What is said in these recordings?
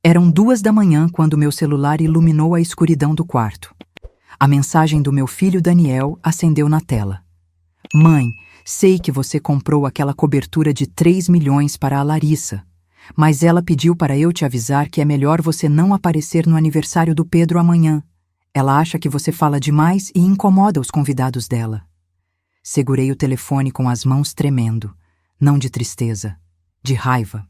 Eram 2 da manhã quando meu celular iluminou a escuridão do quarto. A mensagem do meu filho Daniel acendeu na tela. Mãe, sei que você comprou aquela cobertura de 3 milhões para a Larissa, mas ela pediu para eu te avisar que é melhor você não aparecer no aniversário do Pedro amanhã. Ela acha que você fala demais e incomoda os convidados dela. Segurei o telefone com as mãos tremendo, não de tristeza, de raiva.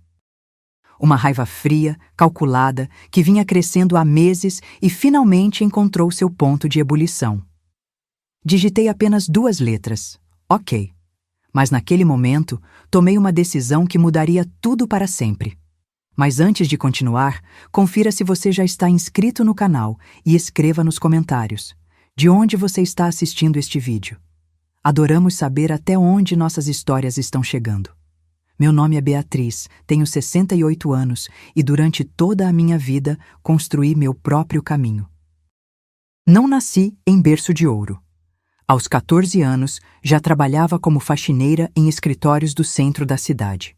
Uma raiva fria, calculada, que vinha crescendo há meses e finalmente encontrou seu ponto de ebulição. Digitei apenas 2 letras. Ok. Mas naquele momento, tomei uma decisão que mudaria tudo para sempre. Mas antes de continuar, confira se você já está inscrito no canal e escreva nos comentários de onde você está assistindo este vídeo. Adoramos saber até onde nossas histórias estão chegando. Meu nome é Beatriz, tenho 68 anos e durante toda a minha vida construí meu próprio caminho. Não nasci em berço de ouro. Aos 14 anos, já trabalhava como faxineira em escritórios do centro da cidade.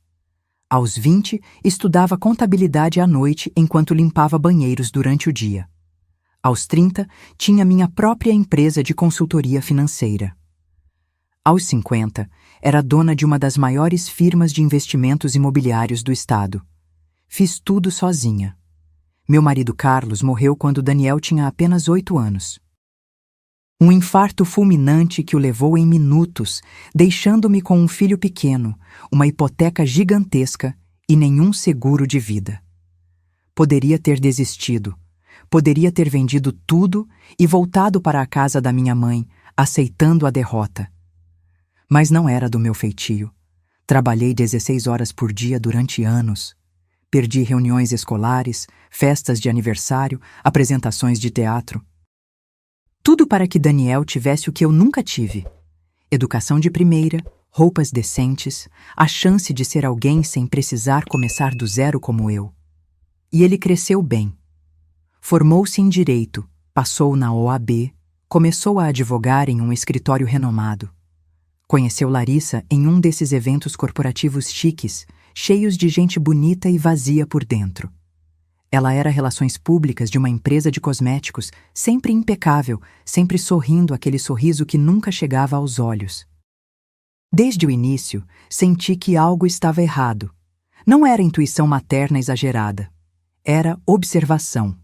Aos 20, estudava contabilidade à noite enquanto limpava banheiros durante o dia. Aos 30, tinha minha própria empresa de consultoria financeira. Aos 50, era dona de uma das maiores firmas de investimentos imobiliários do estado. Fiz tudo sozinha. Meu marido Carlos morreu quando Daniel tinha apenas 8 anos. Um infarto fulminante que o levou em minutos, deixando-me com um filho pequeno, uma hipoteca gigantesca e nenhum seguro de vida. Poderia ter desistido. Poderia ter vendido tudo e voltado para a casa da minha mãe, aceitando a derrota. Mas não era do meu feitio. Trabalhei 16 horas por dia durante anos. Perdi reuniões escolares, festas de aniversário, apresentações de teatro. Tudo para que Daniel tivesse o que eu nunca tive. Educação de primeira, roupas decentes, a chance de ser alguém sem precisar começar do zero como eu. E ele cresceu bem. Formou-se em Direito, passou na OAB, começou a advogar em um escritório renomado. Conheceu Larissa em um desses eventos corporativos chiques, cheios de gente bonita e vazia por dentro. Ela era relações públicas de uma empresa de cosméticos, sempre impecável, sempre sorrindo aquele sorriso que nunca chegava aos olhos. Desde o início, senti que algo estava errado. Não era intuição materna exagerada. Era observação.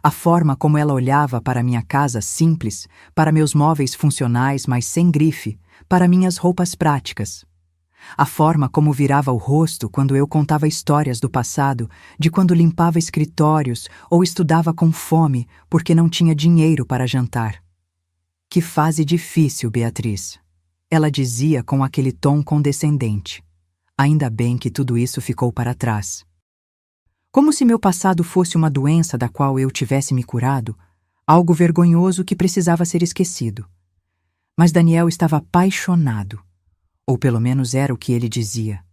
A forma como ela olhava para minha casa simples, para meus móveis funcionais, mas sem grife, para minhas roupas práticas. A forma como virava o rosto quando eu contava histórias do passado, de quando limpava escritórios ou estudava com fome porque não tinha dinheiro para jantar. Que fase difícil, Beatriz. Ela dizia com aquele tom condescendente. Ainda bem que tudo isso ficou para trás. Como se meu passado fosse uma doença da qual eu tivesse me curado, algo vergonhoso que precisava ser esquecido. Mas Daniel estava apaixonado, ou pelo menos era o que ele dizia.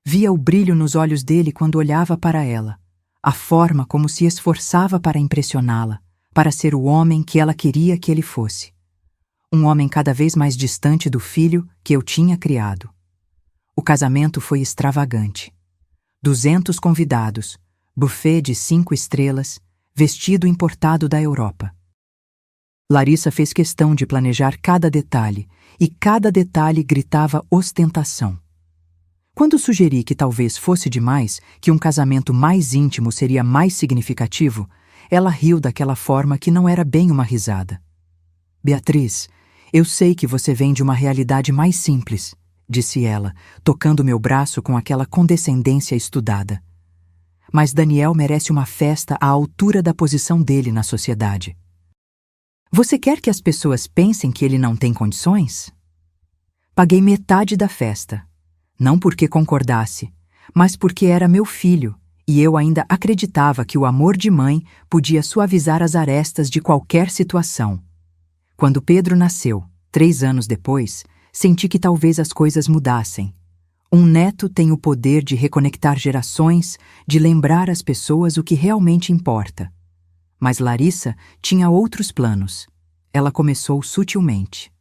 Via o brilho nos olhos dele quando olhava para ela, a forma como se esforçava para impressioná-la, para ser o homem que ela queria que ele fosse. Um homem cada vez mais distante do filho que eu tinha criado. O casamento foi extravagante. 200 convidados, buffet de 5 estrelas, vestido importado da Europa. Larissa fez questão de planejar cada detalhe, e cada detalhe gritava ostentação. Quando sugeri que talvez fosse demais, que um casamento mais íntimo seria mais significativo, ela riu daquela forma que não era bem uma risada. Beatriz, eu sei que você vem de uma realidade mais simples, disse ela, tocando meu braço com aquela condescendência estudada. Mas Daniel merece uma festa à altura da posição dele na sociedade. Você quer que as pessoas pensem que ele não tem condições? Paguei metade da festa. Não porque concordasse, mas porque era meu filho, e eu ainda acreditava que o amor de mãe podia suavizar as arestas de qualquer situação. Quando Pedro nasceu, 3 anos depois, senti que talvez as coisas mudassem. Um neto tem o poder de reconectar gerações, de lembrar às pessoas o que realmente importa. Mas Larissa tinha outros planos. Ela começou sutilmente.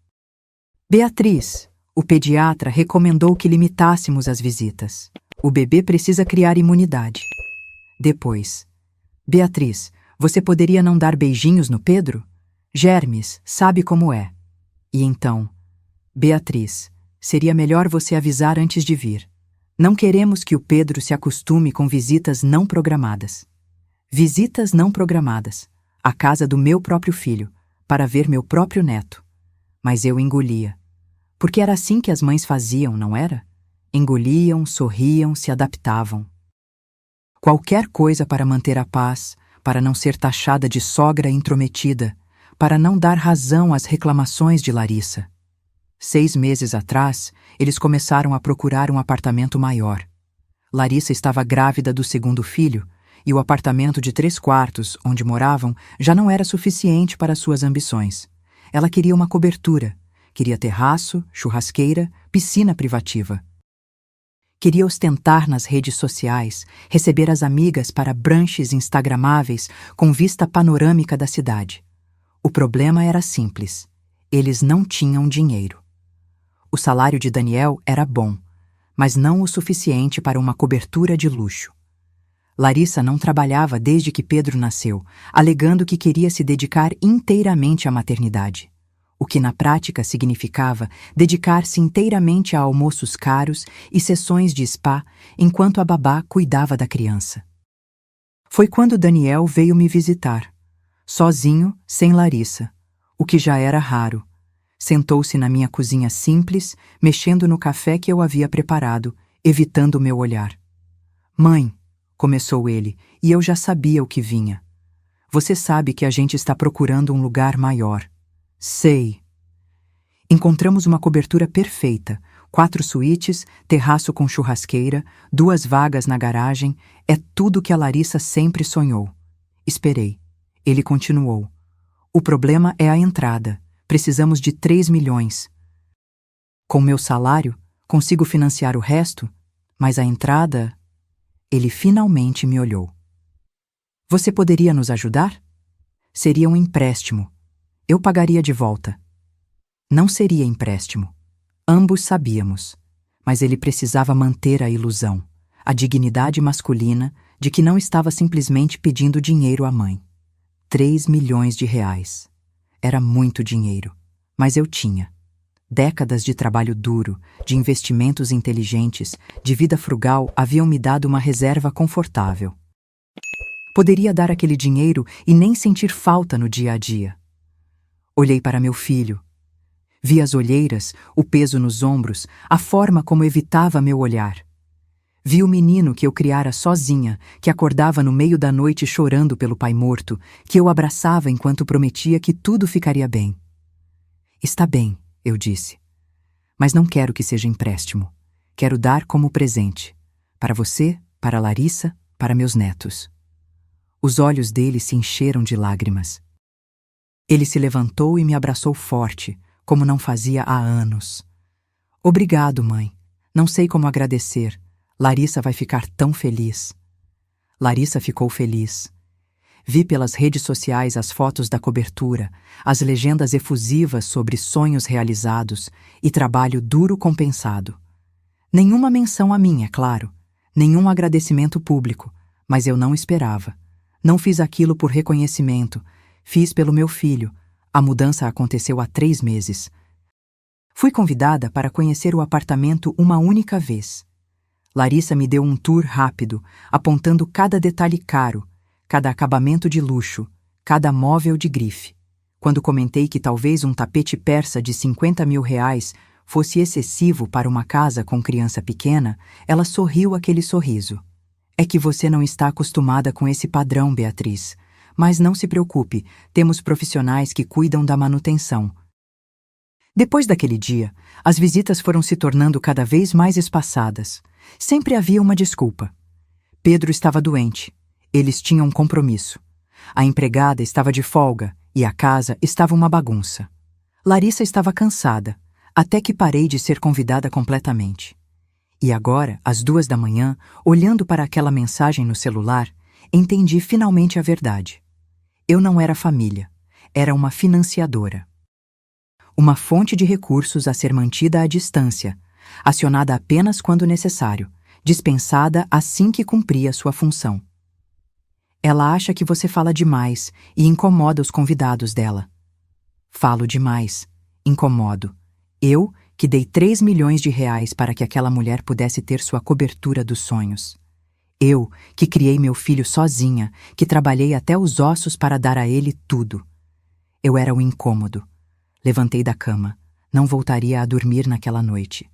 Beatriz, o pediatra recomendou que limitássemos as visitas. O bebê precisa criar imunidade. Depois, Beatriz, você poderia não dar beijinhos no Pedro? Germes, sabe como é. E então, Beatriz, seria melhor você avisar antes de vir. Não queremos que o Pedro se acostume com visitas não programadas. Visitas não programadas, à casa do meu próprio filho, para ver meu próprio neto. Mas eu engolia. Porque era assim que as mães faziam, não era? Engoliam, sorriam, se adaptavam. Qualquer coisa para manter a paz, para não ser taxada de sogra intrometida, para não dar razão às reclamações de Larissa. 6 meses atrás, eles começaram a procurar um apartamento maior. Larissa estava grávida do segundo filho, e o apartamento de 3 quartos, onde moravam, já não era suficiente para suas ambições. Ela queria uma cobertura, queria terraço, churrasqueira, piscina privativa. Queria ostentar nas redes sociais, receber as amigas para brunches instagramáveis com vista panorâmica da cidade. O problema era simples. Eles não tinham dinheiro. O salário de Daniel era bom, mas não o suficiente para uma cobertura de luxo. Larissa não trabalhava desde que Pedro nasceu, alegando que queria se dedicar inteiramente à maternidade. O que na prática significava dedicar-se inteiramente a almoços caros e sessões de spa enquanto a babá cuidava da criança. Foi quando Daniel veio me visitar, sozinho, sem Larissa, o que já era raro. Sentou-se na minha cozinha simples, mexendo no café que eu havia preparado, evitando meu olhar. "Mãe", começou ele, e eu já sabia o que vinha. "Você sabe que a gente está procurando um lugar maior." "Sei." Encontramos uma cobertura perfeita, 4 suítes, terraço com churrasqueira, 2 vagas na garagem, é tudo que a Larissa sempre sonhou. Esperei. Ele continuou. "O problema é a entrada. Precisamos de 3 milhões. Com meu salário, consigo financiar o resto, mas a entrada..." Ele finalmente me olhou. "Você poderia nos ajudar?" "Seria um empréstimo. Eu pagaria de volta." Não seria empréstimo. Ambos sabíamos. Mas ele precisava manter a ilusão, a dignidade masculina de que não estava simplesmente pedindo dinheiro à mãe. 3 milhões de reais. Era muito dinheiro, mas eu tinha. Décadas de trabalho duro, de investimentos inteligentes, de vida frugal haviam me dado uma reserva confortável. Poderia dar aquele dinheiro e nem sentir falta no dia a dia. Olhei para meu filho. Vi as olheiras, o peso nos ombros, a forma como evitava meu olhar. Vi o menino que eu criara sozinha, que acordava no meio da noite chorando pelo pai morto, que eu abraçava enquanto prometia que tudo ficaria bem. "Está bem", eu disse. "Mas não quero que seja empréstimo. Quero dar como presente. Para você, para Larissa, para meus netos." Os olhos dele se encheram de lágrimas. Ele se levantou e me abraçou forte, como não fazia há anos. "Obrigado, mãe. Não sei como agradecer. Larissa vai ficar tão feliz." Larissa ficou feliz. Vi pelas redes sociais as fotos da cobertura, as legendas efusivas sobre sonhos realizados e trabalho duro compensado. Nenhuma menção a mim, é claro. Nenhum agradecimento público, mas eu não esperava. Não fiz aquilo por reconhecimento. Fiz pelo meu filho. A mudança aconteceu há 3 meses. Fui convidada para conhecer o apartamento uma única vez. Larissa me deu um tour rápido, apontando cada detalhe caro, cada acabamento de luxo, cada móvel de grife. Quando comentei que talvez um tapete persa de 50 mil reais fosse excessivo para uma casa com criança pequena, ela sorriu aquele sorriso. "É que você não está acostumada com esse padrão, Beatriz. Mas não se preocupe, temos profissionais que cuidam da manutenção." Depois daquele dia, as visitas foram se tornando cada vez mais espaçadas. Sempre havia uma desculpa. Pedro estava doente. Eles tinham um compromisso. A empregada estava de folga e a casa estava uma bagunça. Larissa estava cansada, até que parei de ser convidada completamente. E agora, às 2 da manhã, olhando para aquela mensagem no celular, entendi finalmente a verdade. Eu não era família, era uma financiadora. Uma fonte de recursos a ser mantida à distância, acionada apenas quando necessário, dispensada assim que cumpria sua função. Ela acha que você fala demais e incomoda os convidados dela. Falo demais. Incomodo. Eu, que dei 3 milhões de reais para que aquela mulher pudesse ter sua cobertura dos sonhos. Eu, que criei meu filho sozinha, que trabalhei até os ossos para dar a ele tudo. Eu era o incômodo. Levantei da cama. Não voltaria a dormir naquela noite.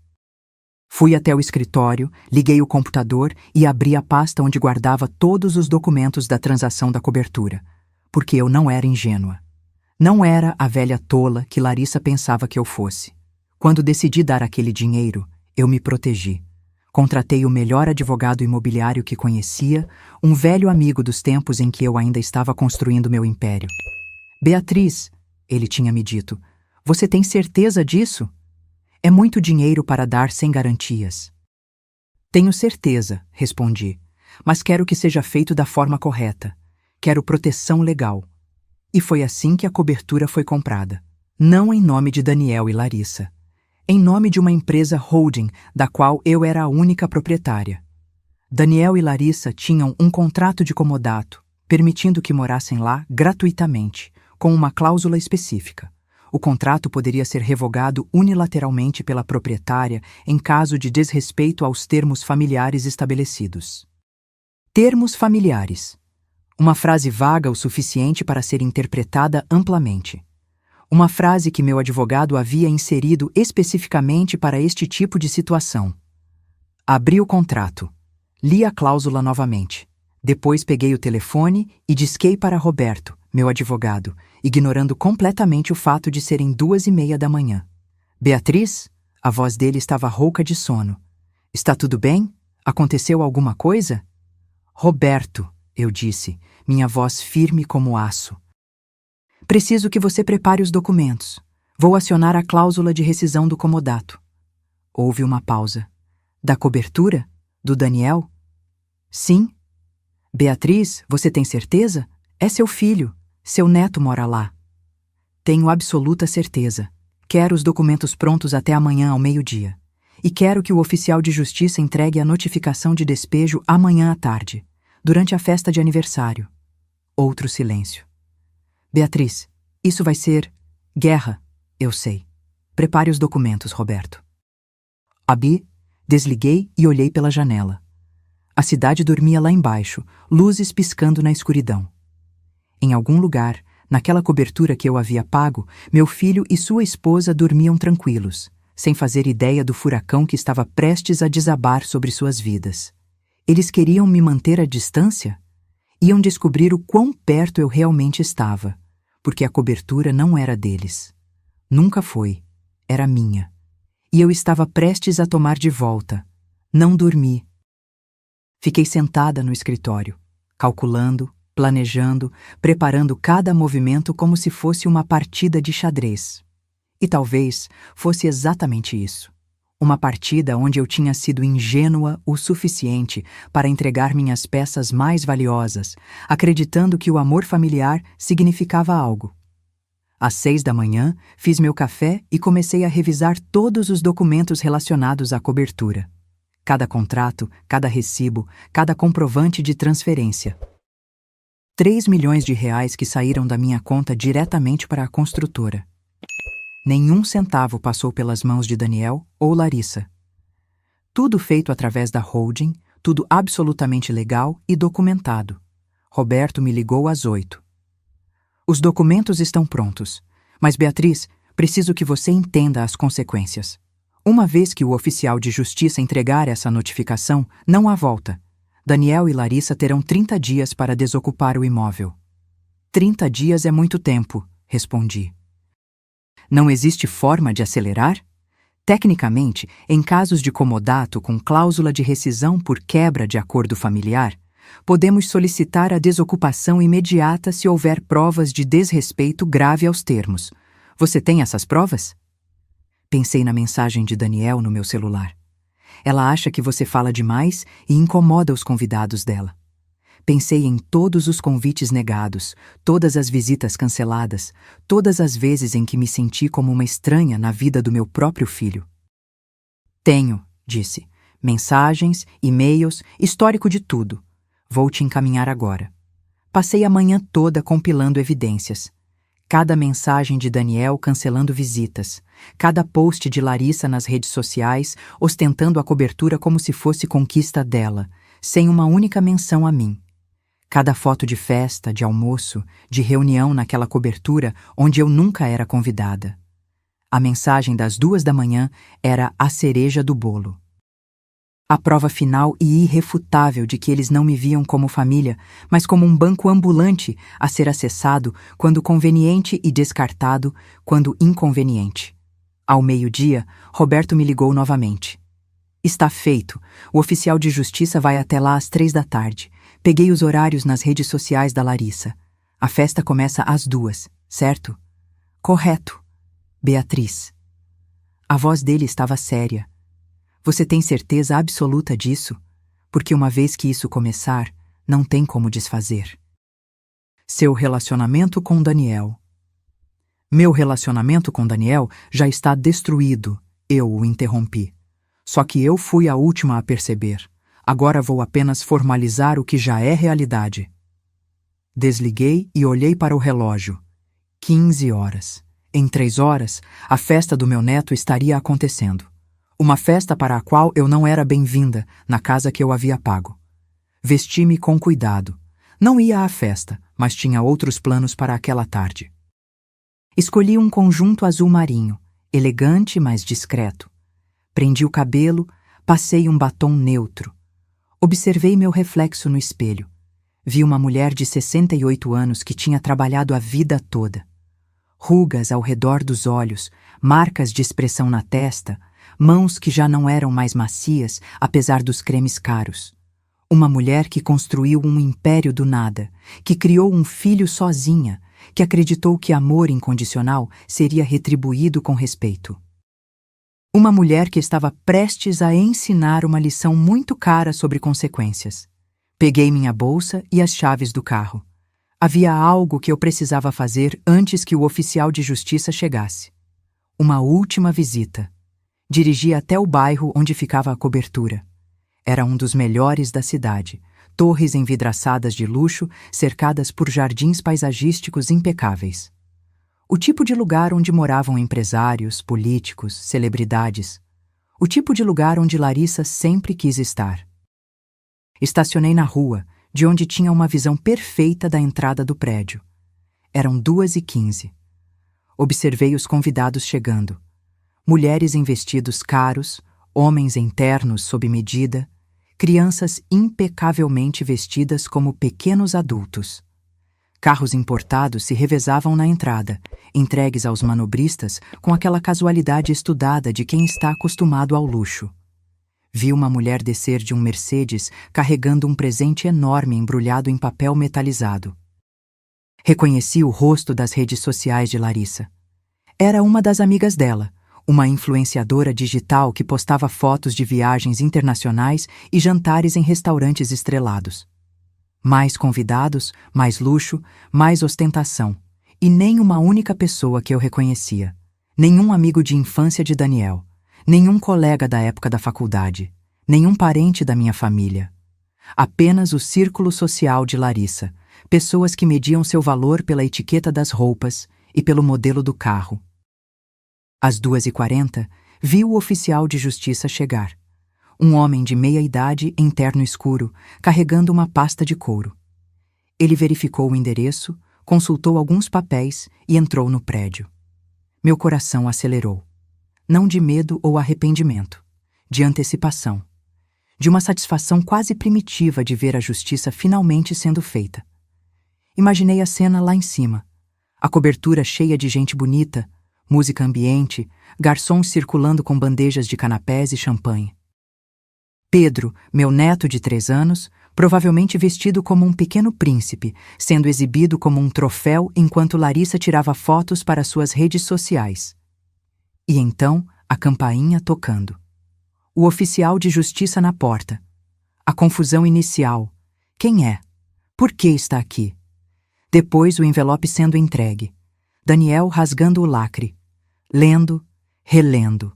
Fui até o escritório, liguei o computador e abri a pasta onde guardava todos os documentos da transação da cobertura, porque eu não era ingênua. Não era a velha tola que Larissa pensava que eu fosse. Quando decidi dar aquele dinheiro, eu me protegi. Contratei o melhor advogado imobiliário que conhecia, um velho amigo dos tempos em que eu ainda estava construindo meu império. Beatriz, ele tinha me dito, você tem certeza disso? É muito dinheiro para dar sem garantias. Tenho certeza, respondi, mas quero que seja feito da forma correta. Quero proteção legal. E foi assim que a cobertura foi comprada. Não em nome de Daniel e Larissa. Em nome de uma empresa holding, da qual eu era a única proprietária. Daniel e Larissa tinham um contrato de comodato, permitindo que morassem lá gratuitamente, com uma cláusula específica. O contrato poderia ser revogado unilateralmente pela proprietária em caso de desrespeito aos termos familiares estabelecidos. Termos familiares. Uma frase vaga o suficiente para ser interpretada amplamente. Uma frase que meu advogado havia inserido especificamente para este tipo de situação. Abri o contrato. Li a cláusula novamente. Depois peguei o telefone e disquei para Roberto, meu advogado, ignorando completamente o fato de serem 2:30 da manhã. Beatriz? A voz dele estava rouca de sono. Está tudo bem? Aconteceu alguma coisa? Roberto, eu disse, minha voz firme como aço. Preciso que você prepare os documentos. Vou acionar a cláusula de rescisão do comodato. Houve uma pausa. Da cobertura? Do Daniel? Sim. Beatriz, você tem certeza? É seu filho. Seu neto mora lá. Tenho absoluta certeza. Quero os documentos prontos até amanhã ao meio-dia. E quero que o oficial de justiça entregue a notificação de despejo amanhã à tarde, durante a festa de aniversário. Outro silêncio. Beatriz, isso vai ser guerra, eu sei. Prepare os documentos, Roberto. Abri, desliguei e olhei pela janela. A cidade dormia lá embaixo, luzes piscando na escuridão. Em algum lugar, naquela cobertura que eu havia pago, meu filho e sua esposa dormiam tranquilos, sem fazer ideia do furacão que estava prestes a desabar sobre suas vidas. Eles queriam me manter à distância? Iam descobrir o quão perto eu realmente estava, porque a cobertura não era deles. Nunca foi. Era minha. E eu estava prestes a tomar de volta. Não dormi. Fiquei sentada no escritório, calculando, planejando, preparando cada movimento como se fosse uma partida de xadrez. E talvez fosse exatamente isso. Uma partida onde eu tinha sido ingênua o suficiente para entregar minhas peças mais valiosas, acreditando que o amor familiar significava algo. Às 6 da manhã, fiz meu café e comecei a revisar todos os documentos relacionados à cobertura. Cada contrato, cada recibo, cada comprovante de transferência. 3 milhões de reais que saíram da minha conta diretamente para a construtora. Nenhum centavo passou pelas mãos de Daniel ou Larissa. Tudo feito através da holding, tudo absolutamente legal e documentado. Roberto me ligou às 8. Os documentos estão prontos, mas Beatriz, preciso que você entenda as consequências. Uma vez que o oficial de justiça entregar essa notificação, não há volta. Daniel e Larissa terão 30 dias para desocupar o imóvel. 30 dias é muito tempo, respondi. Não existe forma de acelerar? Tecnicamente, em casos de comodato com cláusula de rescisão por quebra de acordo familiar, podemos solicitar a desocupação imediata se houver provas de desrespeito grave aos termos. Você tem essas provas? Pensei na mensagem de Daniel no meu celular. Ela acha que você fala demais e incomoda os convidados dela. Pensei em todos os convites negados, todas as visitas canceladas, todas as vezes em que me senti como uma estranha na vida do meu próprio filho. Tenho, disse, mensagens, e-mails, histórico de tudo. Vou te encaminhar agora. Passei a manhã toda compilando evidências. Cada mensagem de Daniel cancelando visitas, cada post de Larissa nas redes sociais ostentando a cobertura como se fosse conquista dela, sem uma única menção a mim. Cada foto de festa, de almoço, de reunião naquela cobertura onde eu nunca era convidada. A mensagem das 2 da manhã era a cereja do bolo. A prova final e irrefutável de que eles não me viam como família, mas como um banco ambulante a ser acessado quando conveniente e descartado quando inconveniente. Ao meio-dia, Roberto me ligou novamente. Está feito. O oficial de justiça vai até lá às 3 da tarde. Peguei os horários nas redes sociais da Larissa. A festa começa às 2, certo? Correto. Beatriz. A voz dele estava séria. Você tem certeza absoluta disso? Porque uma vez que isso começar, não tem como desfazer. Seu relacionamento com Daniel. Meu relacionamento com Daniel já está destruído, eu o interrompi. Só que eu fui a última a perceber. Agora vou apenas formalizar o que já é realidade. Desliguei e olhei para o relógio. 15 horas. Em 3 horas, a festa do meu neto estaria acontecendo. Uma festa para a qual eu não era bem-vinda na casa que eu havia pago. Vesti-me com cuidado. Não ia à festa, mas tinha outros planos para aquela tarde. Escolhi um conjunto azul marinho, elegante, mas discreto. Prendi o cabelo, passei um batom neutro. Observei meu reflexo no espelho. Vi uma mulher de 68 anos que tinha trabalhado a vida toda. Rugas ao redor dos olhos, marcas de expressão na testa, mãos que já não eram mais macias, apesar dos cremes caros. Uma mulher que construiu um império do nada, que criou um filho sozinha, que acreditou que amor incondicional seria retribuído com respeito. Uma mulher que estava prestes a ensinar uma lição muito cara sobre consequências. Peguei minha bolsa e as chaves do carro. Havia algo que eu precisava fazer antes que o oficial de justiça chegasse. Uma última visita. Dirigi até o bairro onde ficava a cobertura. Era um dos melhores da cidade. Torres envidraçadas de luxo, cercadas por jardins paisagísticos impecáveis. O tipo de lugar onde moravam empresários, políticos, celebridades. O tipo de lugar onde Larissa sempre quis estar. Estacionei na rua, de onde tinha uma visão perfeita da entrada do prédio. Eram 2h15. Observei os convidados chegando. Mulheres em vestidos caros, homens em ternos sob medida, crianças impecavelmente vestidas como pequenos adultos. Carros importados se revezavam na entrada, entregues aos manobristas com aquela casualidade estudada de quem está acostumado ao luxo. Vi uma mulher descer de um Mercedes carregando um presente enorme embrulhado em papel metalizado. Reconheci o rosto das redes sociais de Larissa. Era uma das amigas dela, uma influenciadora digital que postava fotos de viagens internacionais e jantares em restaurantes estrelados. Mais convidados, mais luxo, mais ostentação. E nem uma única pessoa que eu reconhecia. Nenhum amigo de infância de Daniel. Nenhum colega da época da faculdade. Nenhum parente da minha família. Apenas o círculo social de Larissa. Pessoas que mediam seu valor pela etiqueta das roupas e pelo modelo do carro. Às 2h40, vi o oficial de justiça chegar. Um homem de meia idade em terno escuro, carregando uma pasta de couro. Ele verificou o endereço, consultou alguns papéis e entrou no prédio. Meu coração acelerou. Não de medo ou arrependimento, de antecipação. De uma satisfação quase primitiva de ver a justiça finalmente sendo feita. Imaginei a cena lá em cima. A cobertura cheia de gente bonita, música ambiente, garçons circulando com bandejas de canapés e champanhe. Pedro, meu neto de 3 anos, provavelmente vestido como um pequeno príncipe, sendo exibido como um troféu enquanto Larissa tirava fotos para suas redes sociais. E então, a campainha tocando. O oficial de justiça na porta. A confusão inicial. Quem é? Por que está aqui? Depois o envelope sendo entregue. Daniel rasgando o lacre. Lendo, relendo.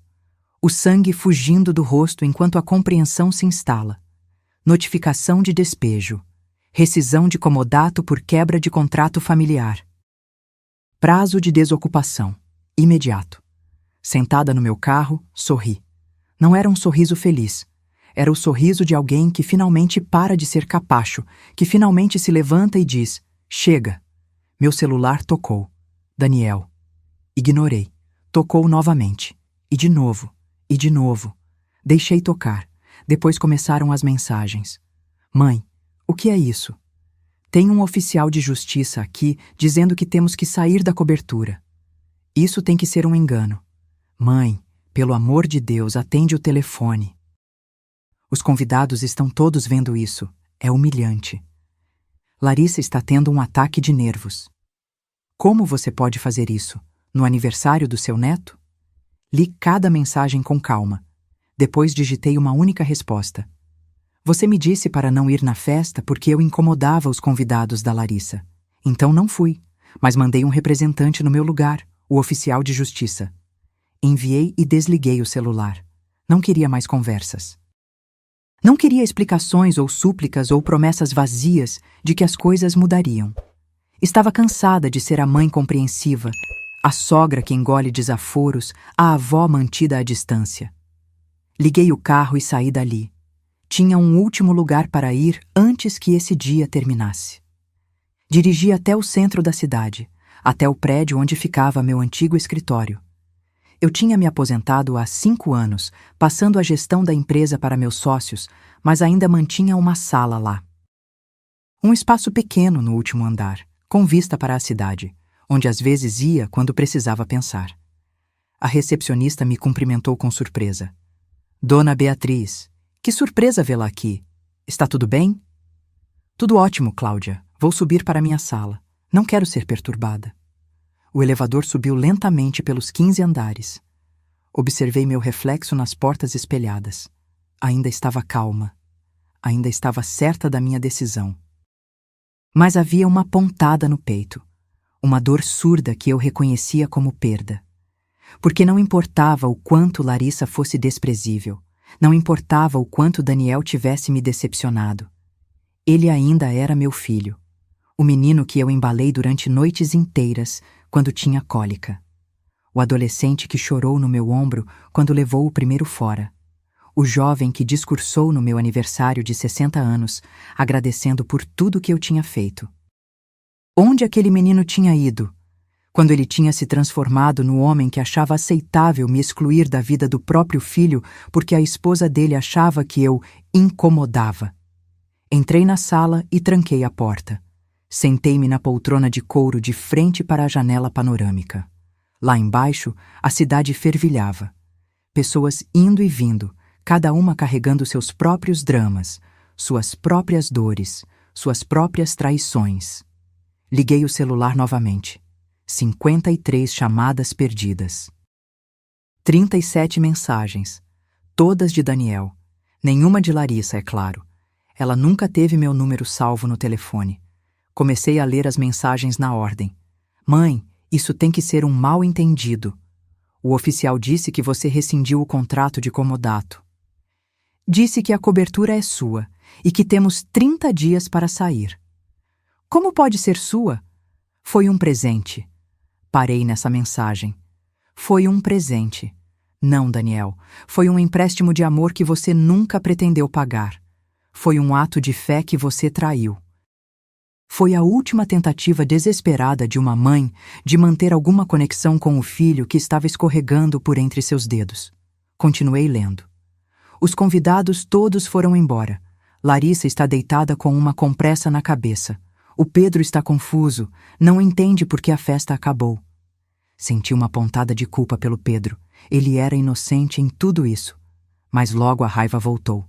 O sangue fugindo do rosto enquanto a compreensão se instala. Notificação de despejo. Rescisão de comodato por quebra de contrato familiar. Prazo de desocupação. Imediato. Sentada no meu carro, sorri. Não era um sorriso feliz. Era o sorriso de alguém que finalmente para de ser capacho, que finalmente se levanta e diz: chega. Meu celular tocou. Daniel. Ignorei. Tocou novamente. E de novo. E de novo. Deixei tocar. Depois começaram as mensagens. Mãe, o que é isso? Tem um oficial de justiça aqui dizendo que temos que sair da cobertura. Isso tem que ser um engano. Mãe, pelo amor de Deus, atende o telefone. Os convidados estão todos vendo isso. É humilhante. Larissa está tendo um ataque de nervos. Como você pode fazer isso? No aniversário do seu neto? Li cada mensagem com calma. Depois digitei uma única resposta. Você me disse para não ir na festa porque eu incomodava os convidados da Larissa. Então não fui, mas mandei um representante no meu lugar, o oficial de justiça. Enviei e desliguei o celular. Não queria mais conversas. Não queria explicações ou súplicas ou promessas vazias de que as coisas mudariam. Estava cansada de ser a mãe compreensiva, a sogra que engole desaforos, a avó mantida à distância. Liguei o carro e saí dali. Tinha um último lugar para ir antes que esse dia terminasse. Dirigi até o centro da cidade, até o prédio onde ficava meu antigo escritório. Eu tinha me aposentado há 5 anos, passando a gestão da empresa para meus sócios, mas ainda mantinha uma sala lá. Um espaço pequeno no último andar, com vista para a cidade, onde às vezes ia quando precisava pensar. A recepcionista me cumprimentou com surpresa. Dona Beatriz, que surpresa vê-la aqui. Está tudo bem? Tudo ótimo, Cláudia. Vou subir para minha sala. Não quero ser perturbada. O elevador subiu lentamente pelos 15 andares. Observei meu reflexo nas portas espelhadas. Ainda estava calma. Ainda estava certa da minha decisão. Mas havia uma pontada no peito. Uma dor surda que eu reconhecia como perda. Porque não importava o quanto Larissa fosse desprezível. Não importava o quanto Daniel tivesse me decepcionado. Ele ainda era meu filho. O menino que eu embalei durante noites inteiras quando tinha cólica. O adolescente que chorou no meu ombro quando levou o primeiro fora. O jovem que discursou no meu aniversário de 60 anos, agradecendo por tudo que eu tinha feito. Onde aquele menino tinha ido? Quando ele tinha se transformado no homem que achava aceitável me excluir da vida do próprio filho porque a esposa dele achava que eu incomodava. Entrei na sala e tranquei a porta. Sentei-me na poltrona de couro de frente para a janela panorâmica. Lá embaixo, a cidade fervilhava. Pessoas indo e vindo, cada uma carregando seus próprios dramas, suas próprias dores, suas próprias traições. Liguei o celular novamente. 53 chamadas perdidas. 37 mensagens. Todas de Daniel. Nenhuma de Larissa, é claro. Ela nunca teve meu número salvo no telefone. Comecei a ler as mensagens na ordem. Mãe, isso tem que ser um mal-entendido. O oficial disse que você rescindiu o contrato de comodato. Disse que a cobertura é sua e que temos 30 dias para sair. Como pode ser sua? Foi um presente. Parei nessa mensagem. Foi um presente. Não, Daniel. Foi um empréstimo de amor que você nunca pretendeu pagar. Foi um ato de fé que você traiu. Foi a última tentativa desesperada de uma mãe de manter alguma conexão com o filho que estava escorregando por entre seus dedos. Continuei lendo. Os convidados todos foram embora. Larissa está deitada com uma compressa na cabeça. O Pedro está confuso, não entende por que a festa acabou. Senti uma pontada de culpa pelo Pedro. Ele era inocente em tudo isso. Mas logo a raiva voltou.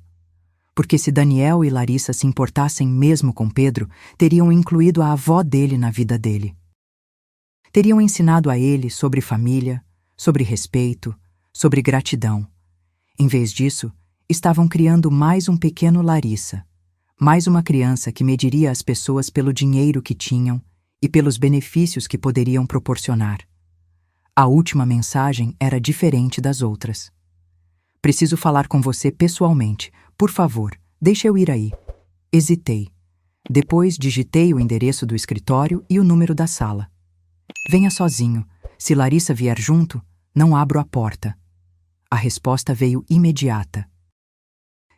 Porque se Daniel e Larissa se importassem mesmo com Pedro, teriam incluído a avó dele na vida dele. Teriam ensinado a ele sobre família, sobre respeito, sobre gratidão. Em vez disso, estavam criando mais um pequeno Larissa. Mais uma criança que mediria as pessoas pelo dinheiro que tinham e pelos benefícios que poderiam proporcionar. A última mensagem era diferente das outras. Preciso falar com você pessoalmente. Por favor, deixe eu ir aí. Hesitei. Depois digitei o endereço do escritório e o número da sala. Venha sozinho. Se Larissa vier junto, não abro a porta. A resposta veio imediata.